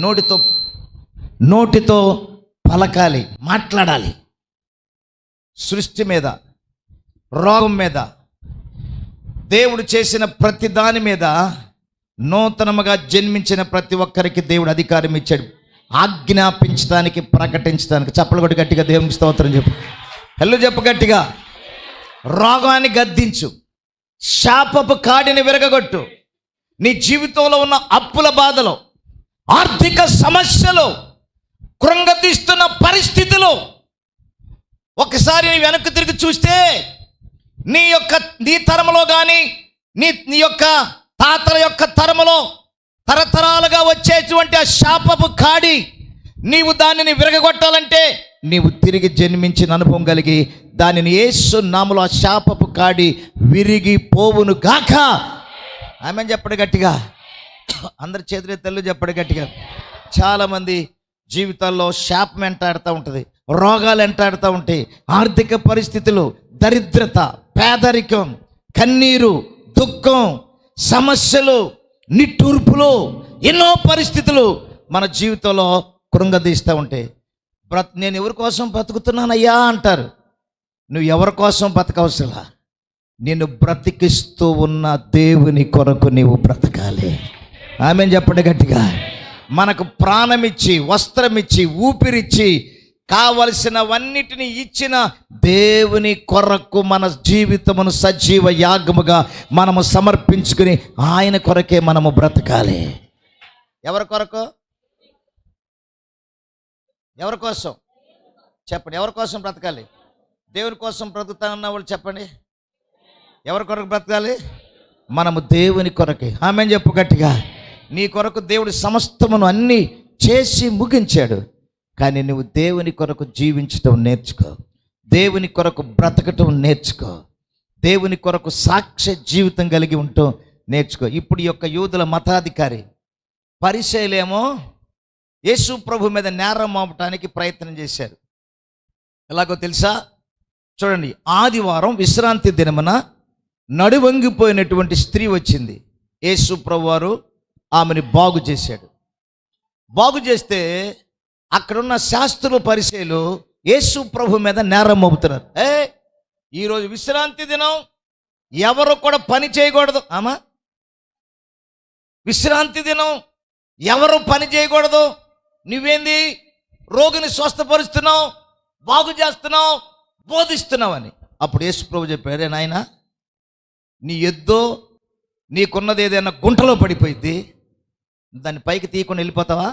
నోటితో పలకాలి, మాట్లాడాలి. సృష్టి మీద, రోగం మీద, దేవుడు చేసిన ప్రతి దాని మీద, నూతనముగా జన్మించిన ప్రతి ఒక్కరికి దేవుడు అధికారం ఇచ్చాడు ఆజ్ఞాపించడానికి, ప్రకటించడానికి. చప్పలు కొట్టి గట్టిగా దేవునికి స్తోత్రం చెప్పు. హల్లు చెప్పు గట్టిగా. రోగాన్ని గద్దించు, శాపపు కాడిని విరగగొట్టు. నీ జీవితంలో ఉన్న అప్పుల బాధలు, ఆర్థిక సమస్యలు, కృంగతీస్తున్న పరిస్థితులు ఒకసారి నీ వెనక్కి తిరిగి చూస్తే నీ తరములో కానీ నీ యొక్క తాతల యొక్క తరములో తరతరాలుగా వచ్చేటువంటి ఆ శాపపు కాడి, నీవు దానిని విరగగొట్టాలంటే నీవు తిరిగి జన్మించిన అనుభవం కలిగి దానిని యేసు నామములో ఆ శాపపు కాడి విరిగి పోవును గాక. ఆమెను చెప్పడు గట్టిగా. అందరి చేతులు తెల్లు చెప్పడు గట్టిగా. చాలామంది జీవితాల్లో శాపం వెంటాడుతూ ఉంటుంది, రోగాలు వెంటాడుతూ ఉంటాయి, ఆర్థిక పరిస్థితులు, దరిద్రత, పేదరికం, కన్నీరు, దుఃఖం, సమస్యలు, నిట్టూర్పులు, ఎన్నో పరిస్థితులు మన జీవితంలో కృంగదీస్తూ ఉంటాయి. నేను ఎవరి కోసం బతుకుతున్నానయ్యా అంటారు. నువ్వు ఎవరి కోసం బతకవసరా, నిన్ను బ్రతికిస్తూ ఉన్న దేవుని కొరకు నీవు బ్రతకాలి. ఆమెను చెప్పండి గట్టిగా. మనకు ప్రాణమిచ్చి, వస్త్రమిచ్చి, ఊపిరిచ్చి, కావలసినవన్నిటిని ఇచ్చిన దేవుని కొరకు మన జీవితమును సజీవ యాగముగా మనము సమర్పించుకుని ఆయన కొరకే మనము బ్రతకాలి. ఎవరి కొరకు? ఎవరి కోసం చెప్పండి. ఎవరి కోసం బ్రతకాలి? దేవుని కోసం బ్రతుకుతానన్న వాళ్ళు చెప్పండి. ఎవరి కొరకు బ్రతకాలి? మనము దేవుని కొరకే. ఆమెను చెప్పు గట్టిగా. నీ కొరకు దేవుడు సమస్తమును అన్నీ చేసి ముగించాడు. కానీ నువ్వు దేవుని కొరకు జీవించటం నేర్చుకో, దేవుని కొరకు బ్రతకటం నేర్చుకో, దేవుని కొరకు సాక్ష్య జీవితం కలిగి ఉండటం నేర్చుకో. ఇప్పుడు ఈ యొక్క యూదుల మతాధికారి పరిసయ్యులేమో యేసు ప్రభు మీద నేరం మోపటానికి ప్రయత్నం చేశారు. ఎలాగో తెలుసా? చూడండి, ఆదివారం విశ్రాంతి దినమున నడువంగిపోయినటువంటి స్త్రీ వచ్చింది. యేసు ప్రభు వారు ఆమెను బాగు చేశాడు. బాగు చేస్తే అక్కడున్న శాస్త్రులు, పరిసయ్యులు యేసు ప్రభు మీద నేరం మోపుతున్నారు. ఈరోజు విశ్రాంతి దినం, ఎవరు కూడా పని చేయకూడదు. విశ్రాంతి దినం, ఎవరు పని చేయకూడదు, నువ్వేంది రోగిని స్వస్థపరుస్తున్నావు, బాగు చేస్తున్నావు, బోధిస్తున్నావు అని. అప్పుడు యేసు ప్రభు చెప్పారు, నాయనా నీ ఎద్దో నీకున్నది ఏదైనా గుంటలో పడిపోయిద్ది, దాన్ని పైకి తీయకుండా వెళ్ళిపోతావా?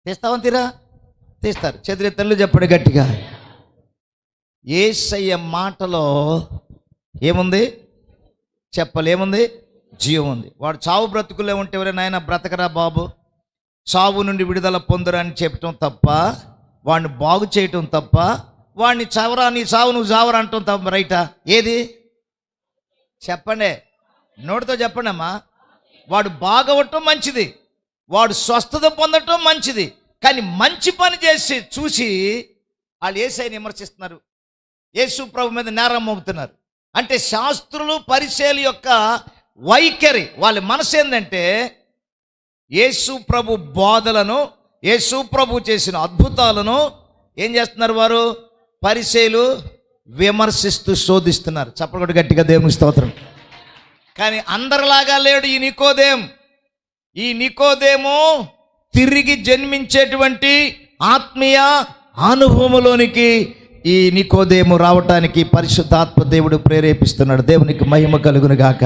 తీస్తావా? తీస్తారు. చెదిరే తల్లు చెప్పండి గట్టిగా. యేసయ్య మాటలో ఏముంది? చెప్పలేముంది? జీవం ఉంది. వాడు చావు బ్రతుకులే ఉంటే ఎవరైనా నాయన బ్రతకరా బాబు, చావు నుండి విడుదల పొందురా అని చెప్పటం తప్ప, వాడిని బాగు చేయటం తప్ప, వాడిని చావరా నీ చావు నువ్వు చావరా అంటాం తప్ప రైటా? ఏది చెప్పండి, నోటితో చెప్పండి అమ్మా. వాడు బాగవటం మంచిది, వాడు స్వస్థత పొందటం మంచిది, కానీ మంచి పని చేసి చూసి వాళ్ళు యేసయ్యని విమర్శిస్తున్నారు, యేసు ప్రభు మీద నేరం మోపుతున్నారు. అంటే శాస్త్రులు పరిసయ్యుల యొక్క వైఖరి, వాళ్ళ మనసు ఏంటంటే యేసు ప్రభు బోధలను, యేసు ప్రభు చేసిన అద్భుతాలను ఏం చేస్తున్నారు? వారు పరిసయ్యులు విమర్శిస్తూ శోధిస్తున్నారు. చప్పటి గట్టిగా దేవునికి స్తోత్రం. కానీ అందరిలాగా లేడు ఈ నికోదేము తిరిగి జన్మించేటువంటి ఆత్మీయ అనుభవంలోనికి ఈ నికోదేము రావటానికి పరిశుద్ధాత్మ దేవుడు ప్రేరేపిస్తున్నాడు. దేవునికి మహిమ కలుగును గాక.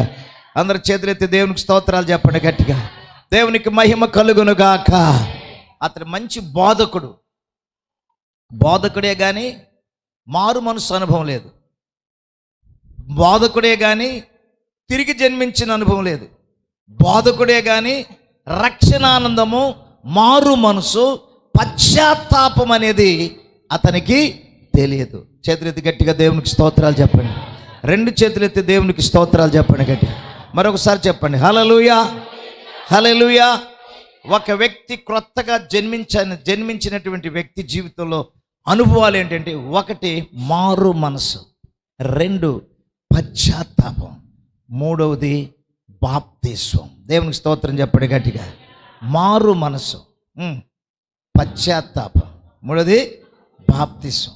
అందరు చేతులెత్తి దేవునికి స్తోత్రాలు చెప్పండి గట్టిగా. దేవునికి మహిమ కలుగును గాక. అతడు మంచి బోధకుడే కానీ మారు మనసు అనుభవం లేదు, బోధకుడే కానీ తిరిగి జన్మించిన అనుభవం లేదు, బోధకుడే కానీ రక్షణానందము, మారు మనసు, పశ్చాత్తాపం అనేది అతనికి తెలియదు. చేతులెత్తి గట్టిగా దేవునికి స్తోత్రాలు చెప్పండి. రెండు చేతులెత్తి దేవునికి స్తోత్రాలు చెప్పండి గట్టిగా. మరొకసారి చెప్పండి హల్లెలూయా, హల్లెలూయా. ఒక వ్యక్తి క్రొత్తగా జన్మించినటువంటి వ్యక్తి జీవితంలో అనుభవాలు ఏంటంటే, ఒకటి మారు మనసు, రెండు పశ్చాత్తాపం, మూడవది బాప్తిస్వం. దేవునికి స్తోత్రం చెప్పండి గట్టిగా. మారు మనసు, పశ్చాత్తాపం, మూడవది బాప్తిస్వం.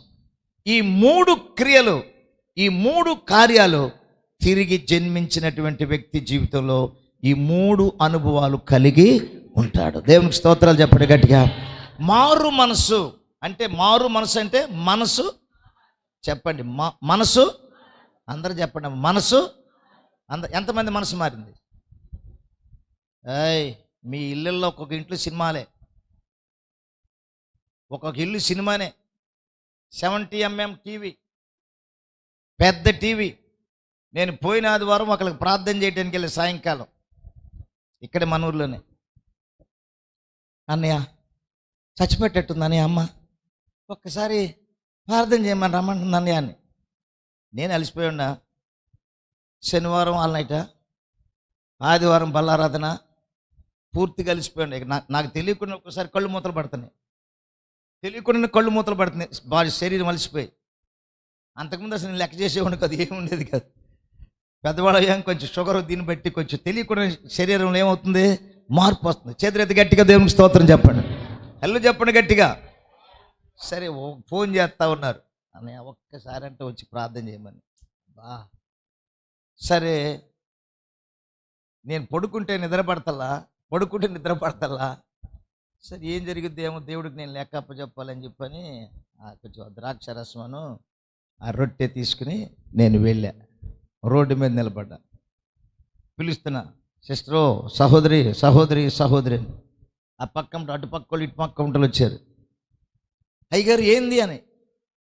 ఈ మూడు క్రియలు, ఈ మూడు కార్యాలు తిరిగి జన్మించినటువంటి వ్యక్తి జీవితంలో ఈ మూడు అనుభవాలు కలిగి ఉంటాడు. దేవునికి స్తోత్రాలు చెప్పండి గట్టిగా. మారు మనసు అంటే మనసు చెప్పండి. మనసు అందరూ చెప్పండి. మనసు ఎంతమంది మనసు మారింది? మీ ఇళ్ళల్లో ఒక్కొక్క ఇంట్లో సినిమాలే, ఒక్కొక్క ఇల్లు సినిమానే. 70mm టీవీ, పెద్ద టీవీ. నేను పోయిన ఆదివారం ఒకరికి ప్రార్థన చేయడానికి వెళ్ళి సాయంకాలం ఇక్కడే మన ఊర్లోనే, అన్నయ్య చచ్చిపెట్టేట్టుంది అన్నయ్య, అమ్మ ఒక్కసారి ప్రార్థన చేయమని రమ్మంటుంది అన్నయ్య అని. నేను అలసిపోయి ఉన్నా. శనివారం ఆల్ నైట్, ఆదివారం బల్లారాధన, పూర్తిగా అలసిపోయి. నాకు తెలియకుండా ఒక్కసారి కళ్ళు మూతలు పడుతున్నాయి, బాడీ శరీరం అలసిపోయి. అంతకుముందు అసలు నేను లెక్క చేసేవాడిని కాదు, ఏముండేది కాదు. పెద్దవాళ్ళు అయ్యాం, కొంచెం షుగర్ దీన్ని బట్టి కొంచెం తెలియకుండా శరీరంలో ఏమవుతుంది, మార్పు వస్తుంది. చేతులెత్తి గట్టిగా దేవునికి స్తోత్రం చెప్పండి, హల్లు చెప్పండి గట్టిగా. సరే ఫోన్ చేస్తూ ఉన్నారు, అన్నయ్య ఒక్కసారి అంటే వచ్చి ప్రార్థన చేయమని. సరే నేను పడుకుంటే నిద్ర పడతల్లా. సరే ఏం జరిగిద్ది ఏమో దేవుడికి నేను లెక్క అప్పచెప్పాలని చెప్పని కొంచెం ద్రాక్ష రసమును ఆ రొట్టె తీసుకుని నేను వెళ్ళా. రోడ్డు మీద నిలబడ్డా, పిలుస్తున్నా, సిస్టరు, సహోదరి. ఆ పక్క అటు పక్క వాళ్ళు ఇటు పక్క ఉంటలు వచ్చారు. అయ్యగారు ఏంది అని.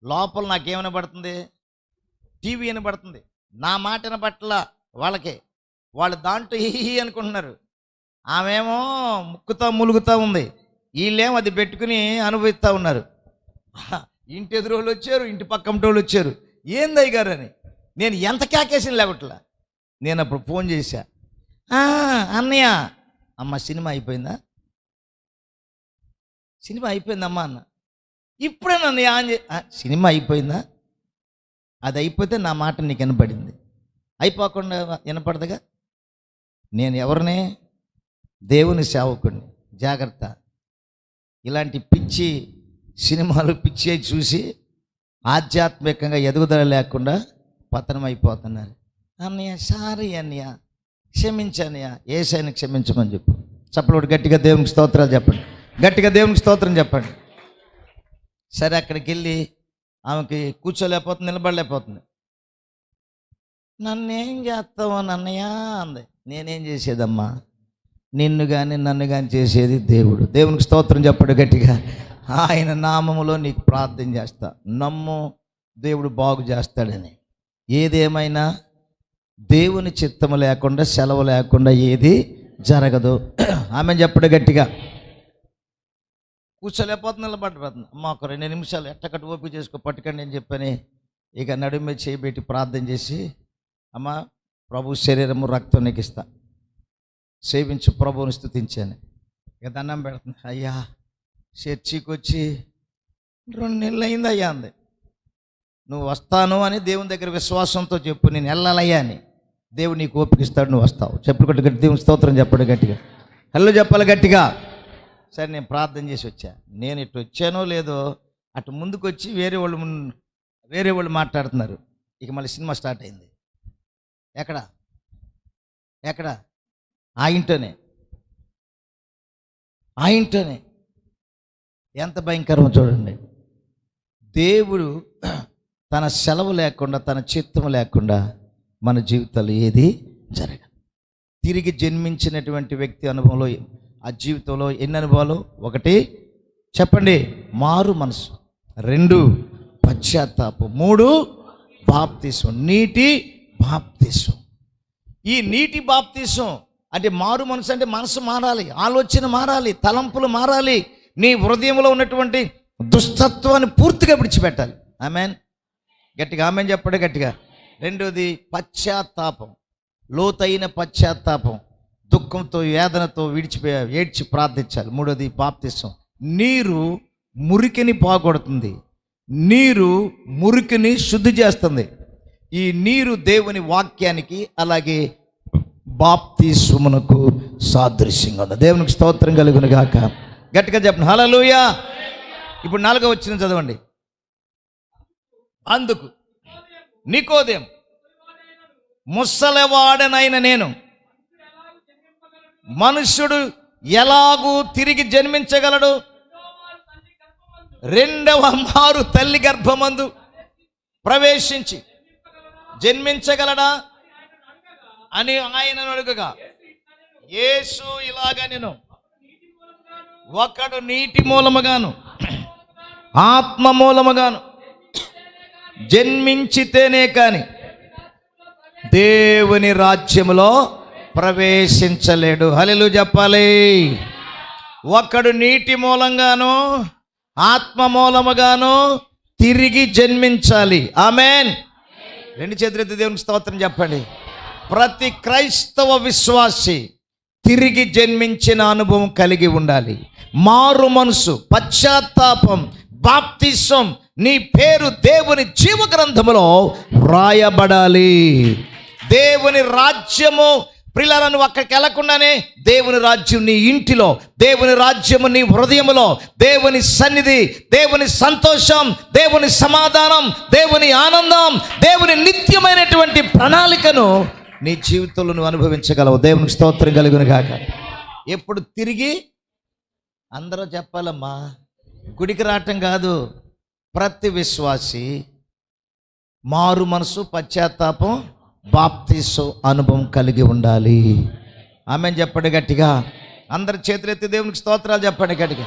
లోపల నాకేమైనా పడుతుంది, టీవీ వినబడుతుంది, నా మాట వినబట్టలా వాళ్ళకే. వాళ్ళు దాంట్లో హీ అనుకుంటున్నారు. ఆమెమో ముక్కుతా ములుగుతూ ఉంది, వీళ్ళేమో అది పెట్టుకుని అనుభవిస్తూ ఉన్నారు. ఇంటి ఎదురు వాళ్ళు వచ్చారు, ఇంటి పక్కన వాళ్ళు వచ్చారు. ఏంది అయ్యగారు అని. నేను ఎంత కేకేసిన లేకట్లా. నేను అప్పుడు ఫోన్ చేశా, అన్నయ్య అమ్మ సినిమా అయిపోయిందా అమ్మా అన్న. ఇప్పుడే నన్ను సినిమా అయిపోయిందా? అది అయిపోతే నా మాట నీకు వినపడింది, అయిపోకుండా వినపడదుగా. నేను ఎవరిని? దేవుని సేవకుడిని. జాగ్రత్త, ఇలాంటి పిచ్చి సినిమాలు పిచ్చి చూసి ఆధ్యాత్మికంగా ఎదుగుదల లేకుండా పతనం అయిపోతున్నారు. అన్నయ్య సారీ అన్నయ్య, క్షమించన్నయ్య, యేసయ్యని క్షమించమని చెప్పు. చప్పటి గట్టిగా దేవునికి స్తోత్రాలు చెప్పండి. గట్టిగా దేవునికి స్తోత్రం చెప్పండి. సరే, అక్కడికి వెళ్ళి ఆమెకి కూర్చోలేకపోతుంది, నిలబడలేకపోతుంది. నన్నేం చేస్తావో నన్నయ్య అంది. నేనేం చేసేదమ్మా, నిన్ను కానీ నన్ను కానీ చేసేది దేవుడు. దేవునికి స్తోత్రం చెప్పడు గట్టిగా. ఆయన నామములో నీకు ప్రార్థన చేస్తా, నమ్ము, దేవుడు బాగు చేస్తాడని. ఏదేమైనా దేవుని చిత్తము లేకుండా, సెలవు లేకుండా ఏది జరగదు. ఆమె చెప్పడు గట్టిగా. కూర్చోలేకపోతుంది, నిలబడిపోతుంది. అమ్మ ఒక 2 నిమిషాలు ఎట్టకట్టు ఓపిక చేసుకో, పట్టుకండి అని చెప్పని ఇక నడుము మీద చేయబెట్టి ప్రార్థన చేసి, అమ్మ ప్రభు శరీరము రక్తం నీకు ఇస్తా, సేవించు, ప్రభువుని స్తుతించాను. ఇక దండం పెడుతుంది. అయ్యా చర్చికి వచ్చి 2 నెలలు అయింది అయ్యా అంది. నువ్వు వస్తాను అని దేవుని దగ్గర విశ్వాసంతో చెప్పు, నేను వెళ్ళాలయ్యా అని. దేవుడు నీకు ఓపిక ఇస్తాడు, నువ్వు వస్తావు. చెప్పుకుంటే గట్టి దేవుని స్తోత్రం చెప్పడు గట్టిగా. హలో చెప్పాలి గట్టిగా. సరే, నేను ప్రార్థన చేసి వచ్చా. నేను ఇటు వచ్చానో లేదో అటు ముందుకు వచ్చి వేరే వాళ్ళు మాట్లాడుతున్నారు. ఇక మళ్ళీ సినిమా స్టార్ట్ అయింది. ఎక్కడ ఆ ఇంట్లోనే ఎంత భయంకరమో చూడండి. దేవుడు తన సెలవు లేకుండా, తన చిత్తము లేకుండా మన జీవితాలు ఏది జరగదు. తిరిగి జన్మించినటువంటి వ్యక్తి అనుభవంలో, ఆ జీవితంలో ఎన్ని అనుభవాలు? 1 చెప్పండి, మారు మనసు. 2 పశ్చాత్తాపం. 3 బాప్తిసం, నీటి బాప్తిసం. ఈ నీటి బాప్తిసం అంటే మారు మనసు అంటే మనసు మారాలి, ఆలోచన మారాలి, తలంపులు మారాలి. నీ హృదయంలో ఉన్నటువంటి దుష్టత్వాన్ని పూర్తిగా విడిచిపెట్టాలి. ఆమెన్. గట్టిగా ఆమెన్ చెప్పండి గట్టిగా. 2ది పశ్చాత్తాపం, లోతైన పశ్చాత్తాపం, దుఃఖంతో వేదనతో ఏడ్చి ప్రార్థించాలి. 3ది బాప్తిసం. నీరు మురికిని పోగొడుతుంది, నీరు మురికిని శుద్ధి చేస్తుంది. ఈ నీరు దేవుని వాక్యానికి అలాగే బాప్తిస్మమునకు సాదృశ్యంగా ఉంది. దేవునికి స్తోత్రం కలుగును గాక. గట్టిగా చెప్పండి హల్లెలూయా. ఇప్పుడు 4వ వచనం చదవండి. అందుకు నికోదేము, ముసలివాడనైన నేను, మనుష్యుడు ఎలాగూ తిరిగి జన్మించగలడు? 2వ మారు తల్లి గర్భమందు ప్రవేశించి జన్మించగలడా అని ఆయనను అడుగగా, యేసు ఇలాగా, నేను ఒకడు నీటి మూలముగాను ఆత్మ మూలముగాను జన్మించితేనే కాని దేవుని రాజ్యములో ప్రవేశించలేడు. హల్లెలూయా చెప్పాలి. ఒకడు నీటి మూలంగాను ఆత్మ మూలముగాను తిరిగి జన్మించాలి. ఆమెన్. 2 చేతులెత్తి దేవునికి స్తోత్రం చెప్పండి. ప్రతి క్రైస్తవ విశ్వాసి తిరిగి జన్మించిన అనుభవం కలిగి ఉండాలి. మారు మనసు, పశ్చాత్తాపం, బాప్తిసం, నీ పేరు దేవుని జీవ గ్రంథములో రాయబడాలి. దేవుని రాజ్యము ప్రియులారా, నువ్వు అక్కడికి వెళ్ళకుండానే దేవుని రాజ్యం నీ ఇంటిలో, దేవుని రాజ్యము నీ హృదయములో, దేవుని సన్నిధి, దేవుని సంతోషం, దేవుని సమాధానం, దేవుని ఆనందం, దేవుని నిత్యమైనటువంటి ప్రణాళికను నీ జీవితంలో నువ్వు అనుభవించగలవు. దేవునికి స్తోత్రం కలుగును గాక. ఎప్పుడు తిరిగి అందరూ చెప్పాలమ్మా, గుడికి రావటం కాదు. ప్రతి విశ్వాసి మారు మనసు, పశ్చాత్తాపం, బాప్తిసం అనుభవం కలిగి ఉండాలి. ఆమెన్ చెప్పండి గట్టిగా. అందరి చేతులెత్తి దేవునికి స్తోత్రాలు చెప్పండి గట్టిగా.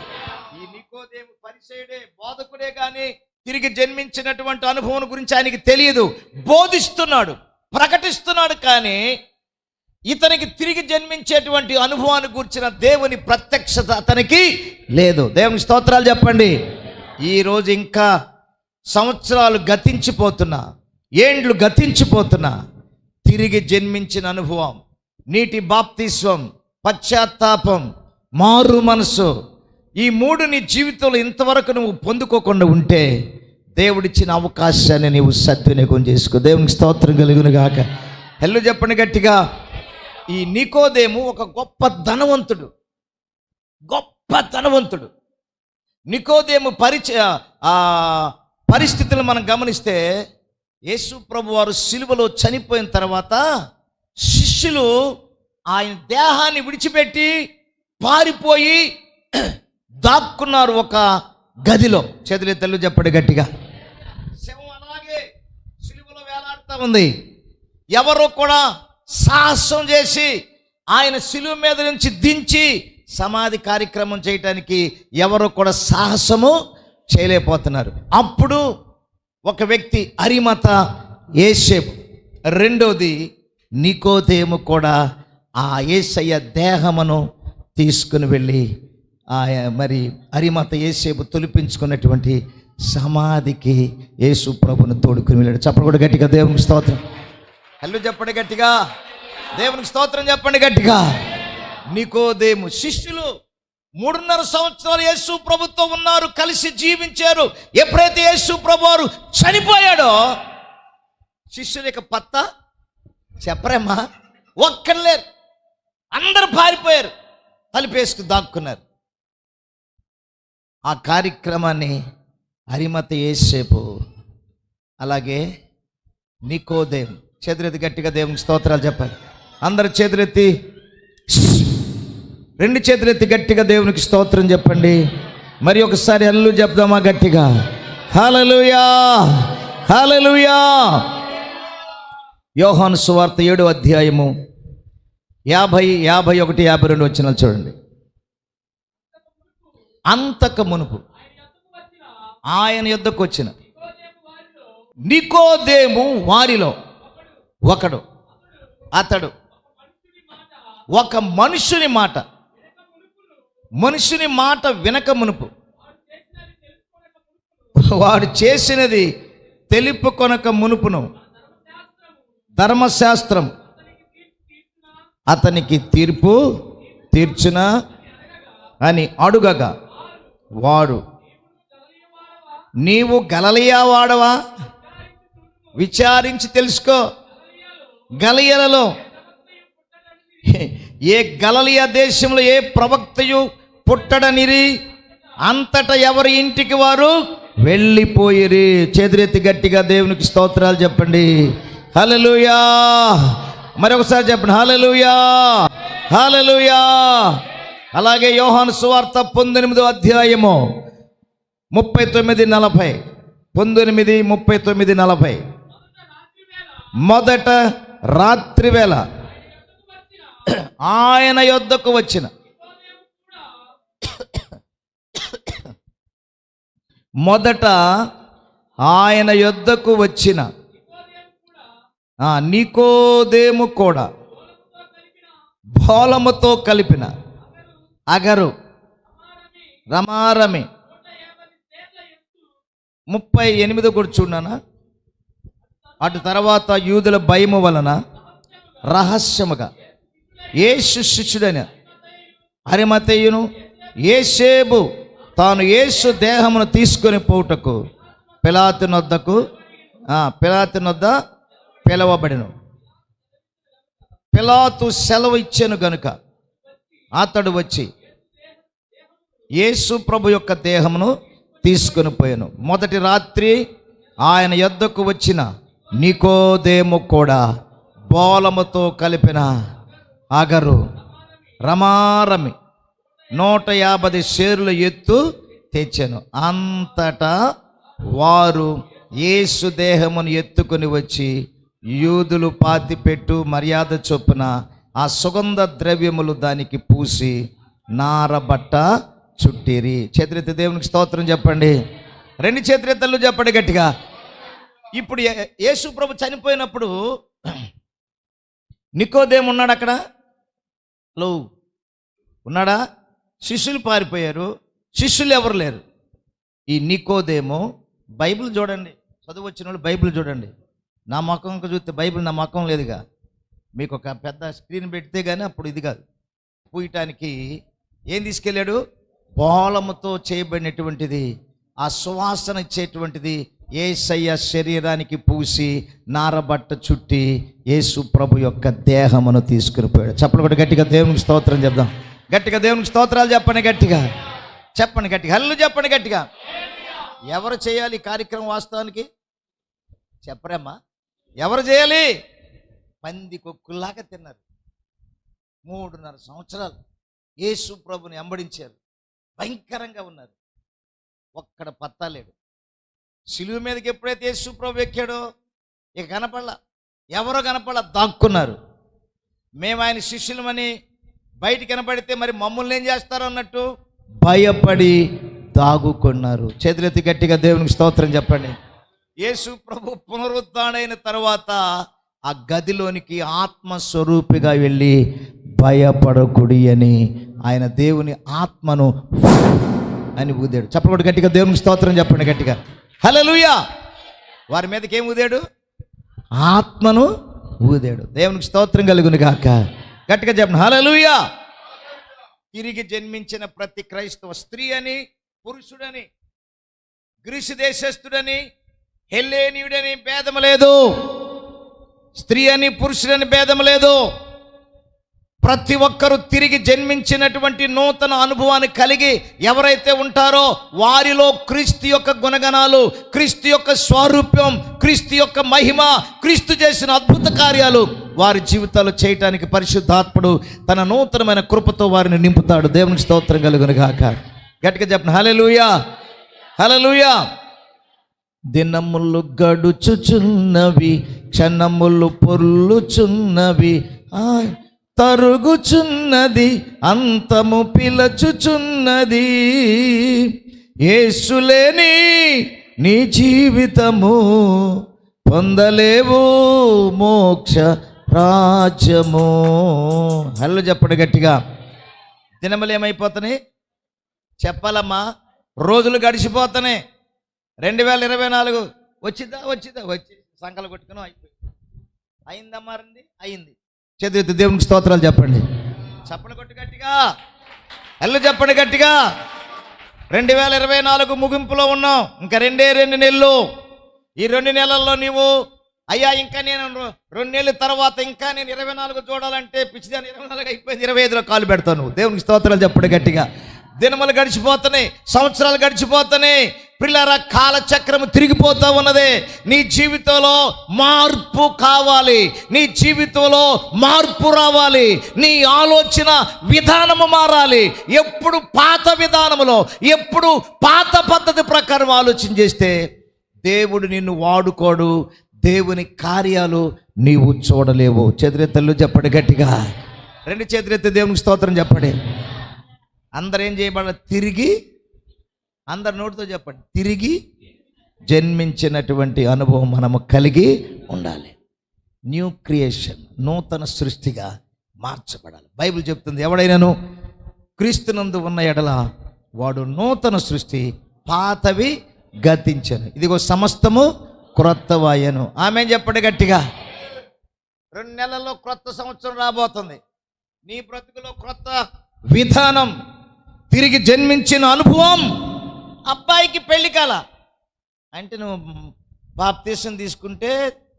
ఈ నికోదేము పరిసయ్యుడే, బోధకుడే కానీ తిరిగి జన్మించినటువంటి అనుభవం గురించి ఆయనకి తెలియదు. బోధిస్తున్నాడు, ప్రకటిస్తున్నాడు, కానీ ఇతనికి తిరిగి జన్మించేటువంటి అనుభవాన్ని గురించిన దేవుని ప్రత్యక్షత అతనికి లేదు. దేవుని స్తోత్రాలు చెప్పండి. ఈరోజు ఇంకా సంవత్సరాలు గతించిపోతున్నా, ఏండ్లు గతించిపోతున్నా, తిరిగి జన్మించిన అనుభవం, నీటి బాప్తిస్వం, పశ్చాత్తాపం, మారు మనసు, ఈ 3 నీ జీవితంలో ఇంతవరకు నువ్వు పొందుకోకుండా ఉంటే దేవుడిచ్చిన అవకాశాన్ని నీవు సద్వినియోగం చేసుకో. దేవునికి స్తోత్రం కలుగును గాక. హెల్లు చెప్పండి గట్టిగా. ఈ నికోదేము ఒక గొప్ప ధనవంతుడు. నికోదేము పరిస్థితులను మనం గమనిస్తే, యేసు ప్రభు వారు సిలువలో చనిపోయిన తర్వాత శిష్యులు ఆయన దేహాన్ని విడిచిపెట్టి పారిపోయి దాక్కున్నారు ఒక గదిలో. చేతులెత్తలు చెప్పండి గట్టిగా. శవం అలాగే సిలువలో వేలాడుతూ ఉంది. ఎవరో కూడా సాహసం చేసి ఆయన సిలువ మీద నుంచి దించి సమాధి కార్యక్రమం చేయటానికి ఎవరో కూడా సాహసము చేయలేకపోతున్నారు. అప్పుడు ఒక వ్యక్తి అరిమత యేసేపు, రెండోది నికోదేము కూడా ఆ యేసయ్య దేహమును తీసుకుని వెళ్ళి మరి అరిమత యేసేపు తొలిపించుకున్నటువంటి సమాధికి యేసు ప్రభుని తోడుకుని వెళ్ళాడు. చెప్పండి కూడా గట్టిగా దేవునికి స్తోత్రం. హల్లు చెప్పండి గట్టిగా, దేవునికి స్తోత్రం చెప్పండి గట్టిగా. నికోదేము శిష్యులు 3.5 సంవత్సరాలు యేసు ప్రభుతో ఉన్నారు, కలిసి జీవించారు. ఎప్పుడైతే యేసు ప్రభు వారు చనిపోయాడో శిష్యుల యొక్క పత్తా చెప్పరేమ్మా, ఒక్కరు లేరు, అందరూ పారిపోయారు, తలుపేసుకు దాక్కున్నారు. ఆ కార్యక్రమాన్ని అరిమత యేసేపు అలాగే నికోదేము, చేతులెత్తి గట్టిగా దేవునికి స్తోత్రాలు చెప్పాలి. అందరు చేతులెత్తి, 2 చేతులెత్తి గట్టిగా దేవునికి స్తోత్రం చెప్పండి. మరి ఒకసారి హల్లు చెప్దామా గట్టిగా, హల్లెలూయా హల్లెలూయా. యోహాను సువార్త 7వ అధ్యాయము 50, 51, 52 వచనాలు చూడండి. అంతకు మునుపు ఆయన యొద్దకు వచ్చిన నికోదేము వారిలో ఒకడు, అతడు ఒక మనుషుని మాట వినక మునుపు, వాడు చేసినది తెలుపుకొనక మునుపును ధర్మశాస్త్రం అతనికి తీర్పు తీర్చునా అని అడుగగా, వాడు, నీవు గలిలయ వాడవా? విచారించి తెలుసుకో. గలిలయలో ఏ గలిలయ దేశంలో ఏ ప్రవక్తయు పుట్టడనిరి, అంతటా ఎవరి ఇంటికి వారు వెళ్ళిపోయిరి. చేతులెత్తి గట్టిగా దేవునికి స్తోత్రాలు చెప్పండి. హల్లెలూయా. మరొకసారి చెప్పండి, హల్లెలూయా హల్లెలూయా. అలాగే యోహాను సువార్త 19వ అధ్యాయము 39-40, 19:39-40. మొదట రాత్రి వేళ ఆయన యొద్దకు వచ్చిన నికోదేము కూడా బోళముతో కలిపిన అగరు రమారమి 38 కూడా చూడనా. అటు తర్వాత యూదుల భయము వలన రహస్యముగా యేసు శిష్యుడైన అరిమతేయును యేసేపు తాను యేసు దేహమును తీసుకొని పోవుటకు పిలాతు నొద్ద పిలవబడెను. పిలాతు సెలవు ఇచ్చెను గనుక అతడు వచ్చి యేసు ప్రభు యొక్క దేహమును తీసుకొని పోయాను. మొదటి రాత్రి ఆయన యొద్దకు వచ్చిన నికోదేము కూడా బోళముతో కలిపిన అగరు రమారమి 150 షేరుల ఎత్తు తెచ్చాను. అంతటా వారు యేసు దేహమును ఎత్తుకొని వచ్చి యూదులు పాతిపెట్టు మర్యాద చొప్పున ఆ సుగంధ ద్రవ్యములు దానికి పూసి నారబట్ట చుట్టిరి. చేతులెత్తి దేవునికి స్తోత్రం చెప్పండి. 2 చేతులెత్తలు చెప్పండి గట్టిగా. ఇప్పుడు యేసు ప్రభు చనిపోయినప్పుడు నికోదేము ఉన్నాడు అక్కడ, ఉన్నాడా? శిష్యులు పారిపోయారు, శిష్యులు ఎవరు లేరు. ఈ నికోదేము, బైబిల్ చూడండి, చదువు వచ్చిన వాళ్ళు బైబిల్ చూడండి. నా ముఖం చూస్తే బైబిల్ నా ముఖం లేదుగా, మీకు ఒక పెద్ద స్క్రీన్ పెడితే కానీ అప్పుడు ఇది కాదు. పూయటానికి ఏం తీసుకెళ్ళాడు? బోళముతో చేయబడినటువంటిది, ఆ సువాసన ఇచ్చేటువంటిది యేసయ్య శరీరానికి పూసి నారబట్ట చుట్టి యేసు ప్రభు యొక్క దేహమును తీసుకుని పోయాడు. చెప్పండి కూడా గట్టిగా దేవునికి స్తోత్రం చెప్దాం. గట్టిగా దేవునికి స్తోత్రాలు చెప్పండి గట్టిగా. చెప్పండి గట్టిగా, హల్లు చెప్పండి గట్టిగా. ఎవరు చేయాలి ఈ కార్యక్రమం? వాస్తవానికి చెప్పరమ్మా, ఎవరు చేయాలి? పంది కొక్కుల్లాగా తిన్నారు 3.5 సంవత్సరాలు. యేసు ప్రభుని వెంబడించారు, భయంకరంగా ఉన్నారు. ఒక్కడ పత్తాలేడు. శిలువ మీదకి ఎప్పుడైతే యేసు ప్రభు ఎక్కాడో ఇక కనపడలా, ఎవరో కనపడలా, దాక్కున్నారు. మేము ఆయన శిష్యులమని బయటికి కనపడితే మరి మమ్మల్ని ఏం చేస్తారో అన్నట్టు భయపడి దాగుకున్నారు. చేతులెత్తి గట్టిగా దేవునికి స్తోత్రం చెప్పండి. యేసు ప్రభు పునరుద్ధానైన తర్వాత ఆ గదిలోనికి ఆత్మస్వరూపిగా వెళ్ళి భయపడకుడి అని ఆయన దేవుని ఆత్మను అని ఊదాడు. చెప్పకూడదు, గట్టిగా దేవునికి స్తోత్రం చెప్పండి గట్టిగా. హల్లెలూయా. వారి మీదకి ఏం ఊదాడు? ఆత్మను ఊదాడు. దేవునికి స్తోత్రం కలుగును గాక. గట్టిగా చెప్పండి హల్లెలూయా. తిరిగి జన్మించిన ప్రతి క్రైస్తవ స్త్రీ అని, పురుషుడని, గ్రీసు దేశస్థుడని, హెల్లేనీయుడని భేదం లేదు. స్త్రీ అని పురుషుడని భేదం లేదు. ప్రతి ఒక్కరూ తిరిగి జన్మించినటువంటి నూతన అనుభవాన్ని కలిగి ఎవరైతే ఉంటారో వారిలో క్రీస్తు యొక్క గుణగణాలు, క్రీస్తు యొక్క స్వారూప్యం, క్రీస్తు యొక్క మహిమ, క్రీస్తు చేసిన అద్భుత కార్యాలు వారి జీవితాలు చేయటానికి పరిశుద్ధాత్ముడు తన నూతనమైన కృపతో వారిని నింపుతాడు. దేవునికి స్తోత్రం కలుగును గాక. గట్టిగా చెప్పండి హల్లెలూయా, హల్లెలూయా. దినములు గడుచుచున్నవి, క్షణములు పొర్లుచున్నవి, తరుగుచున్నది, అంతము పిలచుచున్నది. యేసులేని నీ జీవితము పొందలేవు మోక్ష రాజ్యము. హల్లు చెప్పండి గట్టిగా. దినములు ఏమైపోతున్నాయి చెప్పాలమ్మా, రోజులు గడిచిపోతున్నాయి. 2024 వచ్చిందా వచ్చి సంకలు కొట్టుకుని అయిపోయింది. అయిందమ్మా రండి, అయింది. చదివితే దేవునికి స్తోత్రాలు చెప్పండి. చప్పలు కొట్టు గట్టిగా, అల్లు చెప్పండి గట్టిగా. 2024 ముగింపులో ఉన్నాం. ఇంకా 2 నెలలు. ఈ 2 నెలల్లో నీవు అయ్యా ఇంకా నేను 2 నెలల తర్వాత ఇంకా నేను 24 చూడాలంటే పిచ్చిదాన్ని 24 అయిపోయింది, 25లో కాలు పెడతాను. దేవునికి స్తోత్రాలు చెప్పండి గట్టిగా. దినములు గడిచిపోతున్నాయి, సంవత్సరాలు గడిచిపోతున్నాయి. పిల్లరా, కాలచక్రము తిరిగిపోతూ ఉన్నది. నీ జీవితంలో మార్పు కావాలి, నీ జీవితంలో మార్పు రావాలి, నీ ఆలోచన విధానము మారాలి. ఎప్పుడు పాత విధానములో, ఎప్పుడు పాత పద్ధతి ప్రకారం ఆలోచన చేస్తే దేవుడు నిన్ను వాడుకోడు, దేవుని కార్యాలు నీవు చూడలేవు. చేతులెత్తలు చెప్పండి గట్టిగా. 2 చేతులెత్తి దేవునికి స్తోత్రం చెప్పండి. అందరు ఏం చేయబడాలి? తిరిగి, అందరు నోటితో చెప్పండి, తిరిగి జన్మించినటువంటి అనుభవం మనము కలిగి ఉండాలి. న్యూ క్రియేషన్, నూతన సృష్టిగా మార్చబడాలి. బైబిల్ చెప్తుంది, ఎవడైనాను క్రీస్తునందు ఉన్న ఎడల వాడు నూతన సృష్టి, పాతవి గతించను, ఇదిగో సమస్తము క్రొత్తవాయను. ఆమె చెప్పండి గట్టిగా. 2 నెలల్లో క్రొత్త సంవత్సరం రాబోతుంది. నీ బ్రతుకులో క్రొత్త విధానం, తిరిగి జన్మించిన అనుభవం. అబ్బాయికి పెళ్లి కాల అంటే నువ్వు బాప్తీసం తీసుకుంటే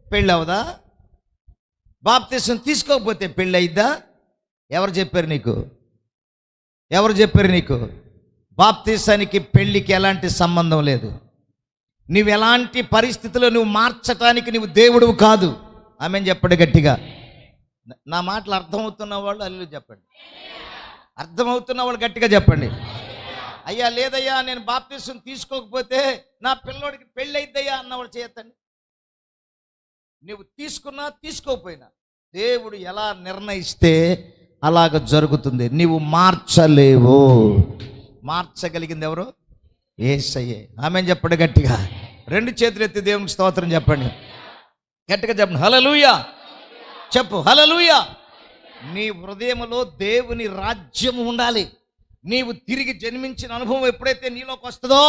పెళ్ళి అవదా? బాప్తీసం తీసుకోకపోతే పెళ్ళి అయిద్దా? ఎవరు చెప్పారు నీకు? ఎవరు చెప్పారు నీకు? బాప్తీసానికి పెళ్ళికి ఎలాంటి సంబంధం లేదు. నువ్వు ఎలాంటి పరిస్థితుల్లో నువ్వు మార్చటానికి నువ్వు దేవుడు కాదు. ఆమె చెప్పండి గట్టిగా. నా మాటలు అర్థమవుతున్న వాళ్ళు అల్లు చెప్పండి. అర్థమవుతున్న వాళ్ళు గట్టిగా చెప్పండి. అయ్యా లేదయ్యా నేను బాప్తీసం తీసుకోకపోతే నా పిల్లోడికి పెళ్ళి అయిద్దయ్యా అన్నవాడు చేయొద్దండి. నువ్వు తీసుకున్నా తీసుకోకపోయినా దేవుడు ఎలా నిర్ణయిస్తే అలాగ జరుగుతుంది. నీవు మార్చలేవు. మార్చగలిగింది ఎవరు? యేసయ్యే. ఆమె చెప్పండి గట్టిగా. 2 చేతులు ఎత్తి దేవునికి స్తోత్రం చెప్పండి గట్టిగా. చెప్పండి హల్లెలూయా. చెప్పు హల్లెలూయా. నీ హృదయంలో దేవుని రాజ్యము ఉండాలి. నీవు తిరిగి జన్మించిన అనుభవం ఎప్పుడైతే నీలోకి వస్తుందో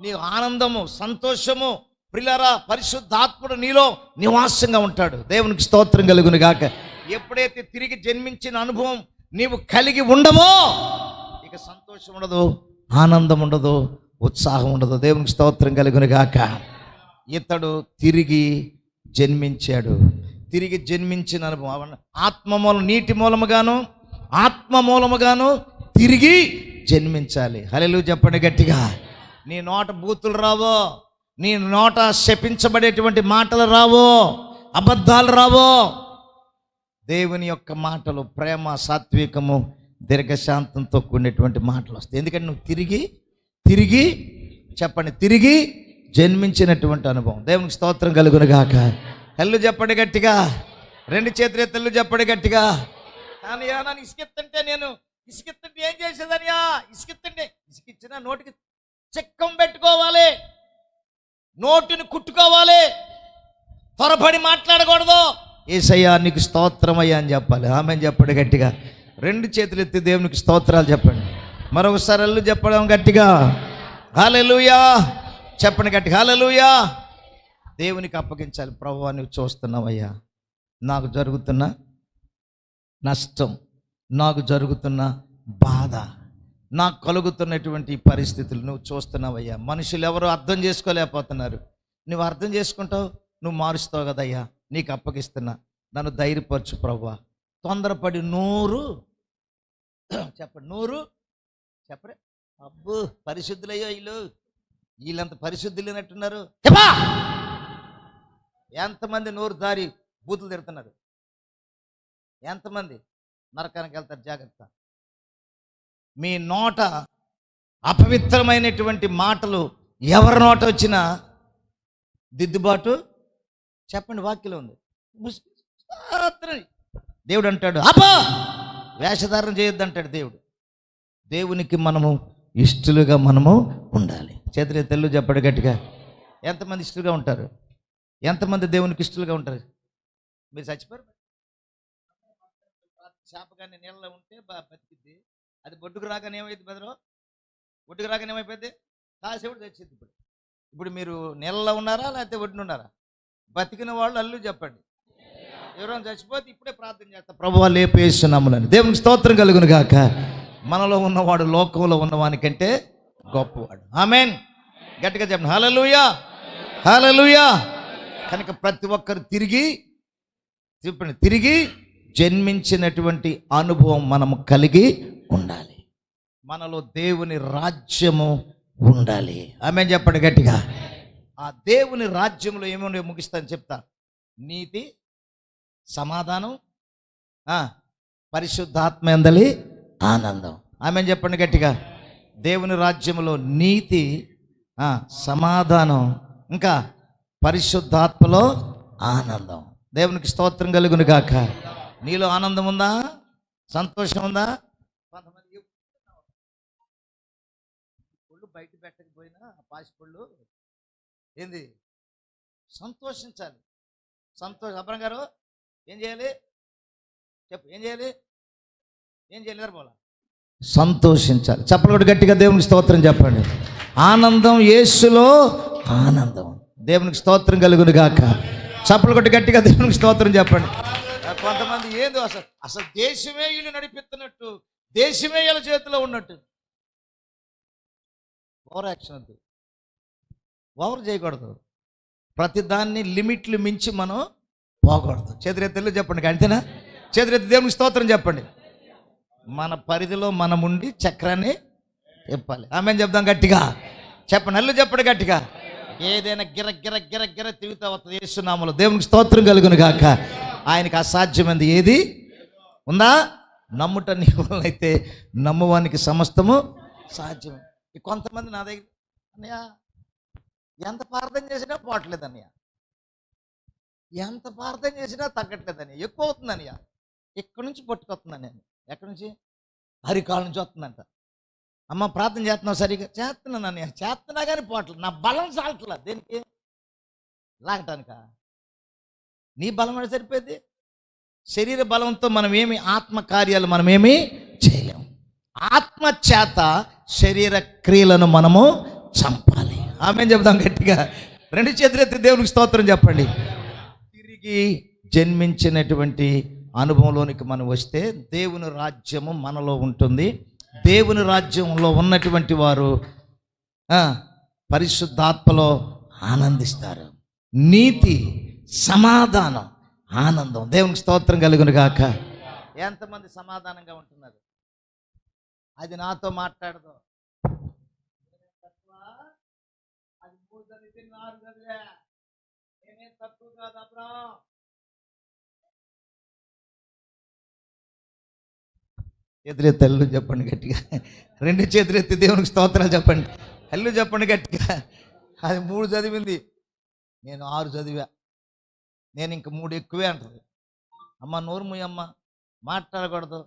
నీ ఆనందము, సంతోషము, ప్రియులారా, పరిశుద్ధాత్ముడు నీలో నివాసంగా ఉంటాడు. దేవునికి స్తోత్రం కలుగును గాక. ఎప్పుడైతే తిరిగి జన్మించిన అనుభవం నీవు కలిగి ఉండవో ఇక సంతోషం ఉండదు, ఆనందం ఉండదు, ఉత్సాహం ఉండదు. దేవునికి స్తోత్రం కలుగును గాక. ఇతడు తిరిగి జన్మించాడు. తిరిగి జన్మించిన అనుభవం ఆత్మ మూలం, నీటి మూలముగాను ఆత్మ మూలముగాను తిరిగి జన్మించాలి. హల్లెలూయా చెప్పండి గట్టిగా. నీ నోట బూతులు రావో, నీ నోట శపించబడేటువంటి మాటలు రావో, అబద్ధాలు రావో. దేవుని యొక్క మాటలు ప్రేమ, సాత్వికము, దీర్ఘశాంతంతో కూడినటువంటి మాటలు వస్తాయి. ఎందుకంటే నువ్వు తిరిగి తిరిగి చెప్పండి, తిరిగి జన్మించినటువంటి అనుభవం. దేవునికి స్తోత్రం కలుగును గాక. హల్లు చెప్పండి గట్టిగా, రెండు చేతులు ఎత్తళ్ళు చెప్పండి గట్టిగా. కానీ నన్ను ఇసుకెత్తంటే ఏం చేసేదనియా? ఇసుకిచ్చిన నోటికి చిక్కం పెట్టుకోవాలి, నోటిని కుట్టుకోవాలి, త్వరపడి మాట్లాడకూడదు. యేసయ్యా నీకు స్తోత్రమయ్యా అని చెప్పాలి. ఆమెను చెప్పండి గట్టిగా. రెండు చేతులు ఎత్తి దేవునికి స్తోత్రాలు చెప్పండి. మరొకసారి అల్లు చెప్పడం గట్టిగా, హల్లెలూయా చెప్పండి గట్టిగా, హల్లెలూయా. దేవునికి అప్పగించాలి. ప్రభువా నువ్వు చూస్తున్నావయ్యా, నాకు జరుగుతున్న నష్టం, నాకు జరుగుతున్న బాధ, నాకు కలుగుతున్నటువంటి పరిస్థితులు నువ్వు చూస్తున్నావయ్యా. మనుషులు ఎవరు అర్థం చేసుకోలేకపోతున్నారు, నువ్వు అర్థం చేసుకుంటావు, నువ్వు మారుస్తావు కదయ్యా. నీకు అప్పగిస్తున్నా, నన్ను ధైర్యపరచు ప్రభువా. తొందరపడి నోరు చెప్పండి, నోరు చెప్పరే. అబ్బు పరిశుద్ధులయ్యో వీళ్ళంత పరిశుద్ధులు లేనట్టున్నారు. చెప్పా ఎంతమంది నోరు దారి బూతులు తిడుతున్నారు, ఎంతమంది నరకానికి వెళ్తారు. జాగ్రత్త. మీ నోట అపవిత్రమైనటువంటి మాటలు ఎవరి నోట వచ్చినా దిద్దుబాటు చెప్పండి. వాక్యం ఉంది. దేవుడు అంటాడు అబ్బా వేషధారణ చేయొద్దు అంటాడు దేవుడు. దేవునికి మనము ఇష్టలుగా మనము ఉండాలి. చేతులు తెల్లు చెప్పండి గట్టిగా. ఎంతమంది ఇష్టలుగా ఉంటారు? ఎంతమంది దేవునికి ఇష్టలుగా ఉంటారు? మీరు చచ్చిపోరు. చేప కానీ నీళ్ళలో ఉంటే బతికిద్ది, అది బొడ్డుకు రాగానే ఏమైంది బెదరు? ఒడ్డుకు రాగానే ఏమైపోయింది? కాసేపుడు తెచ్చింది. ఇప్పుడు మీరు నీళ్ళలో ఉన్నారా లేకపోతే ఒడ్డున ఉన్నారా? బతికిన వాళ్ళు అల్లు చెప్పండి. ఎవరైనా చచ్చిపోతే ఇప్పుడే ప్రార్థన చేస్తా, ప్రభువా లేపేస్తున్నాములని. దేవునికి స్తోత్రం కలుగును గాక. మనలో ఉన్నవాడు లోకంలో ఉన్నవానికంటే గొప్పవాడు. ఆమేన్. గట్టిగా చెప్పండి, హల్లెలూయా, హల్లెలూయా. కనుక ప్రతి ఒక్కరు తిరిగి చెప్పండి, తిరిగి జన్మించినటువంటి అనుభవం మనము కలిగి ఉండాలి. మనలో దేవుని రాజ్యము ఉండాలి. ఆమేన్ చెప్పండి గట్టిగా. ఆ దేవుని రాజ్యంలో ఏమో ముగిస్తాను చెప్తా. నీతి, సమాధానం, పరిశుద్ధాత్మ యందలి ఆనందం. ఆమేన్ చెప్పండి గట్టిగా. దేవుని రాజ్యంలో నీతి, సమాధానం, ఇంకా పరిశుద్ధాత్మలో ఆనందం. దేవునికి స్తోత్రం కలుగును గాక. నీలో ఆనందం ఉందా? సంతోషం ఉందా? కొంతమంది పళ్ళు బయట పెట్టకపోయినా పాసిపళ్ళు ఏంది సంతోషించాలి. అబ్రం గారు ఏం చేయాలి చెప్పు, ఏం చేయాలి? పోలా సంతోషించాలి. చెప్పలు కూడా గట్టిగా దేవునికి స్తోత్రం చెప్పండి. ఆనందం యేసులో ఆనందం. దేవునికి స్తోత్రం కలుగును గాక. చప్పలు కొట్టి గట్టిగా దేవునికి స్తోత్రం చెప్పండి. కొంతమంది ఏందో అసలు దేశమే వీళ్ళు నడిపిస్తున్నట్టు, దేశమే వీళ్ళ చేతిలో ఉన్నట్టు. ఓవర్ యాక్షన్ వద్దు, ఓవర్ చేయకూడదు. ప్రతిదాన్ని లిమిట్లు మించి మనం పోకూడదు. చేతులెత్తలు చెప్పండి, అంతేనా? చేతులెత్తి దేవునికి స్తోత్రం చెప్పండి. మన పరిధిలో మనం ఉండి చక్రాన్ని చెప్పాలి. ఆమెను చెప్దాం గట్టిగా చెప్పండి, నల్లు చెప్పండి గట్టిగా. ఏదైనా గిర గిర గిర గిర తిరుగుతా వస్తుంది యేసునామములో. దేవునికి స్తోత్రం కలుగును గాక. ఆయనకి అసాధ్యమైనది ఏది ఉందా? నమ్ముట నీ వలన అయితే నమ్మువానికి సమస్తము సాధ్యం. కొంతమంది నా దగ్గర అన్నయ్య ఎంత ప్రార్థన చేసినా పోవట్లేదు అన్నయ్య, ఎంత ప్రార్థన చేసినా తగ్గట్లేదు అన్నయ్య, ఎక్కువ అవుతుంది అన్నయ్య. ఎక్కడి నుంచి పట్టుకొస్తున్నాను నేను? ఎక్కడి నుంచి? హరికాల నుంచి వస్తుందంట. అమ్మ ప్రార్థన చేస్తున్నావు సరిగా? చేస్తున్నాను అన్నయ్య, చేస్తున్నా కానీ పోవట్లేదు. నా బలం చాలట్లా. దేనికి? లాగటానిక? నీ బలం అంటే సరిపోయింది. శరీర బలంతో మనం ఏమి ఆత్మ కార్యాలు మనమేమి చేయలేము. ఆత్మ చేత శరీర క్రియలను మనము చంపాలి. ఆమె చెప్దాం గట్టిగా. రెండు చేతులెత్తి దేవునికి స్తోత్రం చెప్పండి. తిరిగి జన్మించినటువంటి అనుభవంలోనికి మనం వస్తే దేవుని రాజ్యము మనలో ఉంటుంది. దేవుని రాజ్యంలో ఉన్నటువంటి వారు పరిశుద్ధాత్మలో ఆనందిస్తారు. నీతి, సమాధానం, ఆనందం. దేవునికి స్తోత్రం కలుగును గాక. ఎంతమంది సమాధానంగా ఉంటున్నారు? అది నాతో మాట్లాడదు. అది 3 గదిలే, నేనేం తక్కువ కాదు అబ్రా. చేతులెత్తి హల్లు చెప్పండి గట్టిగా. రెండు చేతులెత్తి దేవునికి స్తోత్రాలు చెప్పండి. హల్లు చెప్పండి గట్టిగా. అది 3 చదివింది, నేను 6 చదివా. నేను ఇంక 3 ఎక్కువే అంటుంది. అమ్మ నోరు మూయమ్మ, మాట్లాడకూడదు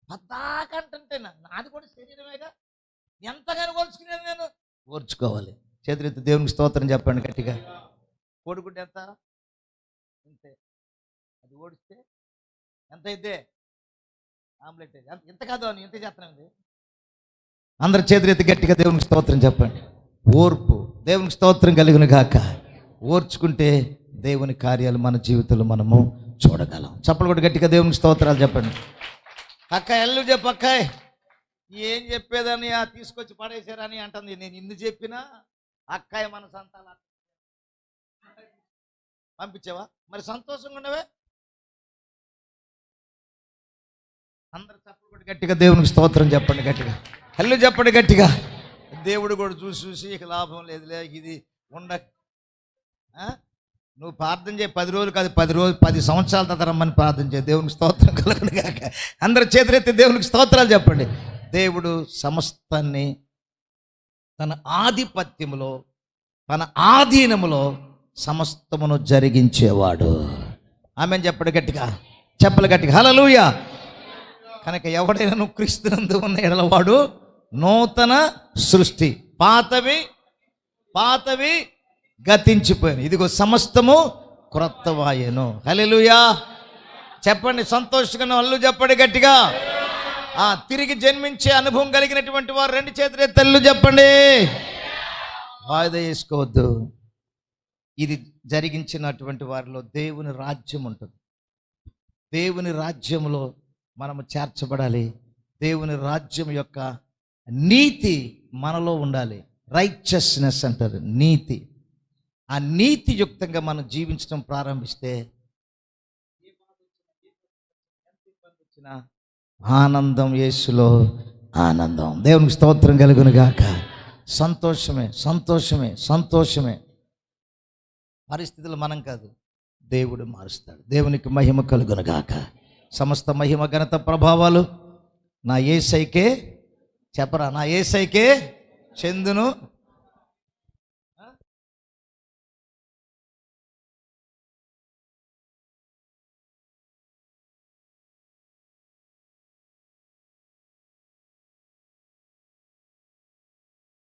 పద్దాకంటుంటే నాది కూడా శరీరమేగా, ఎంతగానో ఓర్చుకునేది నేను. ఓర్చుకోవాలి. చేతులెత్తి దేవునికి స్తోత్రం చెప్పండి గట్టిగా. కోడిగుడ్డు ఎంత? ఇంతే. అది ఓడిస్తే ఎంత అయితే ఆమ్లెట్ ఎంత కాదు అని ఎంత చేస్తున్నాం. అందరు చేతులెత్తి గట్టిగా దేవునికి స్తోత్రం చెప్పండి. ఓర్పు, దేవునికి స్తోత్రం కలుగును గాక. ఓర్చుకుంటే దేవుని కార్యాలు మన జీవితంలో మనము చూడగలం. చప్పలు కూడా గట్టిగా దేవునికి స్తోత్రాలు చెప్పండి. అక్కాయ్ ఎల్లు చెప్పు అక్కాయ్, ఏం చెప్పేదని తీసుకొచ్చి పడేశారని అంటుంది. నేను ఇన్ని చెప్పినా అక్కాయ మన సంతాన పంపించావా? మరి సంతోషంగా ఉండవే. అందరు చప్పలు కూడా గట్టిగా దేవునికి స్తోత్రం చెప్పండి గట్టిగా. హల్లు చెప్పండి గట్టిగా. దేవుడు కూడా చూసి చూసి ఇక లాభం లేదులే, ఇది ఉండ. నువ్వు ప్రార్థన చేయి, 10 రోజులు కాదు 10 రోజులు 10 సంవత్సరాల తర్వాత రమ్మని ప్రార్థన చేయి. దేవునికి స్తోత్రం కలగను గాక. అందరు చేతులెత్తి దేవునికి స్తోత్రాలు చెప్పండి. దేవుడు సమస్తాన్ని తన ఆధిపత్యములో, తన ఆధీనములో సమస్తమును జరిగించేవాడు. ఆమెను చెప్పండి గట్టిగా, చెప్పలు గట్టిగా. హల్లెలూయా. కనుక ఎవడైనా నువ్వు క్రీస్తునందు ఉన్న ఎడలవాడు నూతన సృష్టి, పాతవి గతించిపోయాను, ఇదిగో సమస్తము క్రొత్తవాయెను. హల్లెలూయా. చెప్పండి సంతోషంగా అల్లు చెప్పండి గట్టిగా. తిరిగి జన్మించే అనుభవం కలిగినటువంటి వారు 2 చేతులు ఎత్తల్లు చెప్పండి. వాయిదా వేసుకోవద్దు. ఇది జరిగించినటువంటి వారిలో దేవుని రాజ్యం ఉంటుంది. దేవుని రాజ్యంలో మనము చేర్చబడాలి. దేవుని రాజ్యం యొక్క నీతి మనలో ఉండాలి. రైచియస్నెస్ అంటారు, నీతి. ఆ నీతియుక్తంగా మనం జీవించడం ప్రారంభిస్తే ఆనందం, యేసులో ఆనందం. దేవునికి స్తోత్రం కలుగును గాక. సంతోషమే సంతోషమే సంతోషమే. పరిస్థితులు మనం కాదు, దేవుడు మారుస్తాడు. దేవునికి మహిమ కలుగును గాక. సమస్త మహిమ ఘనత ప్రభావాలు నా యేసయ్యకే చెప్పరా, నా యేసయ్యకే చెందును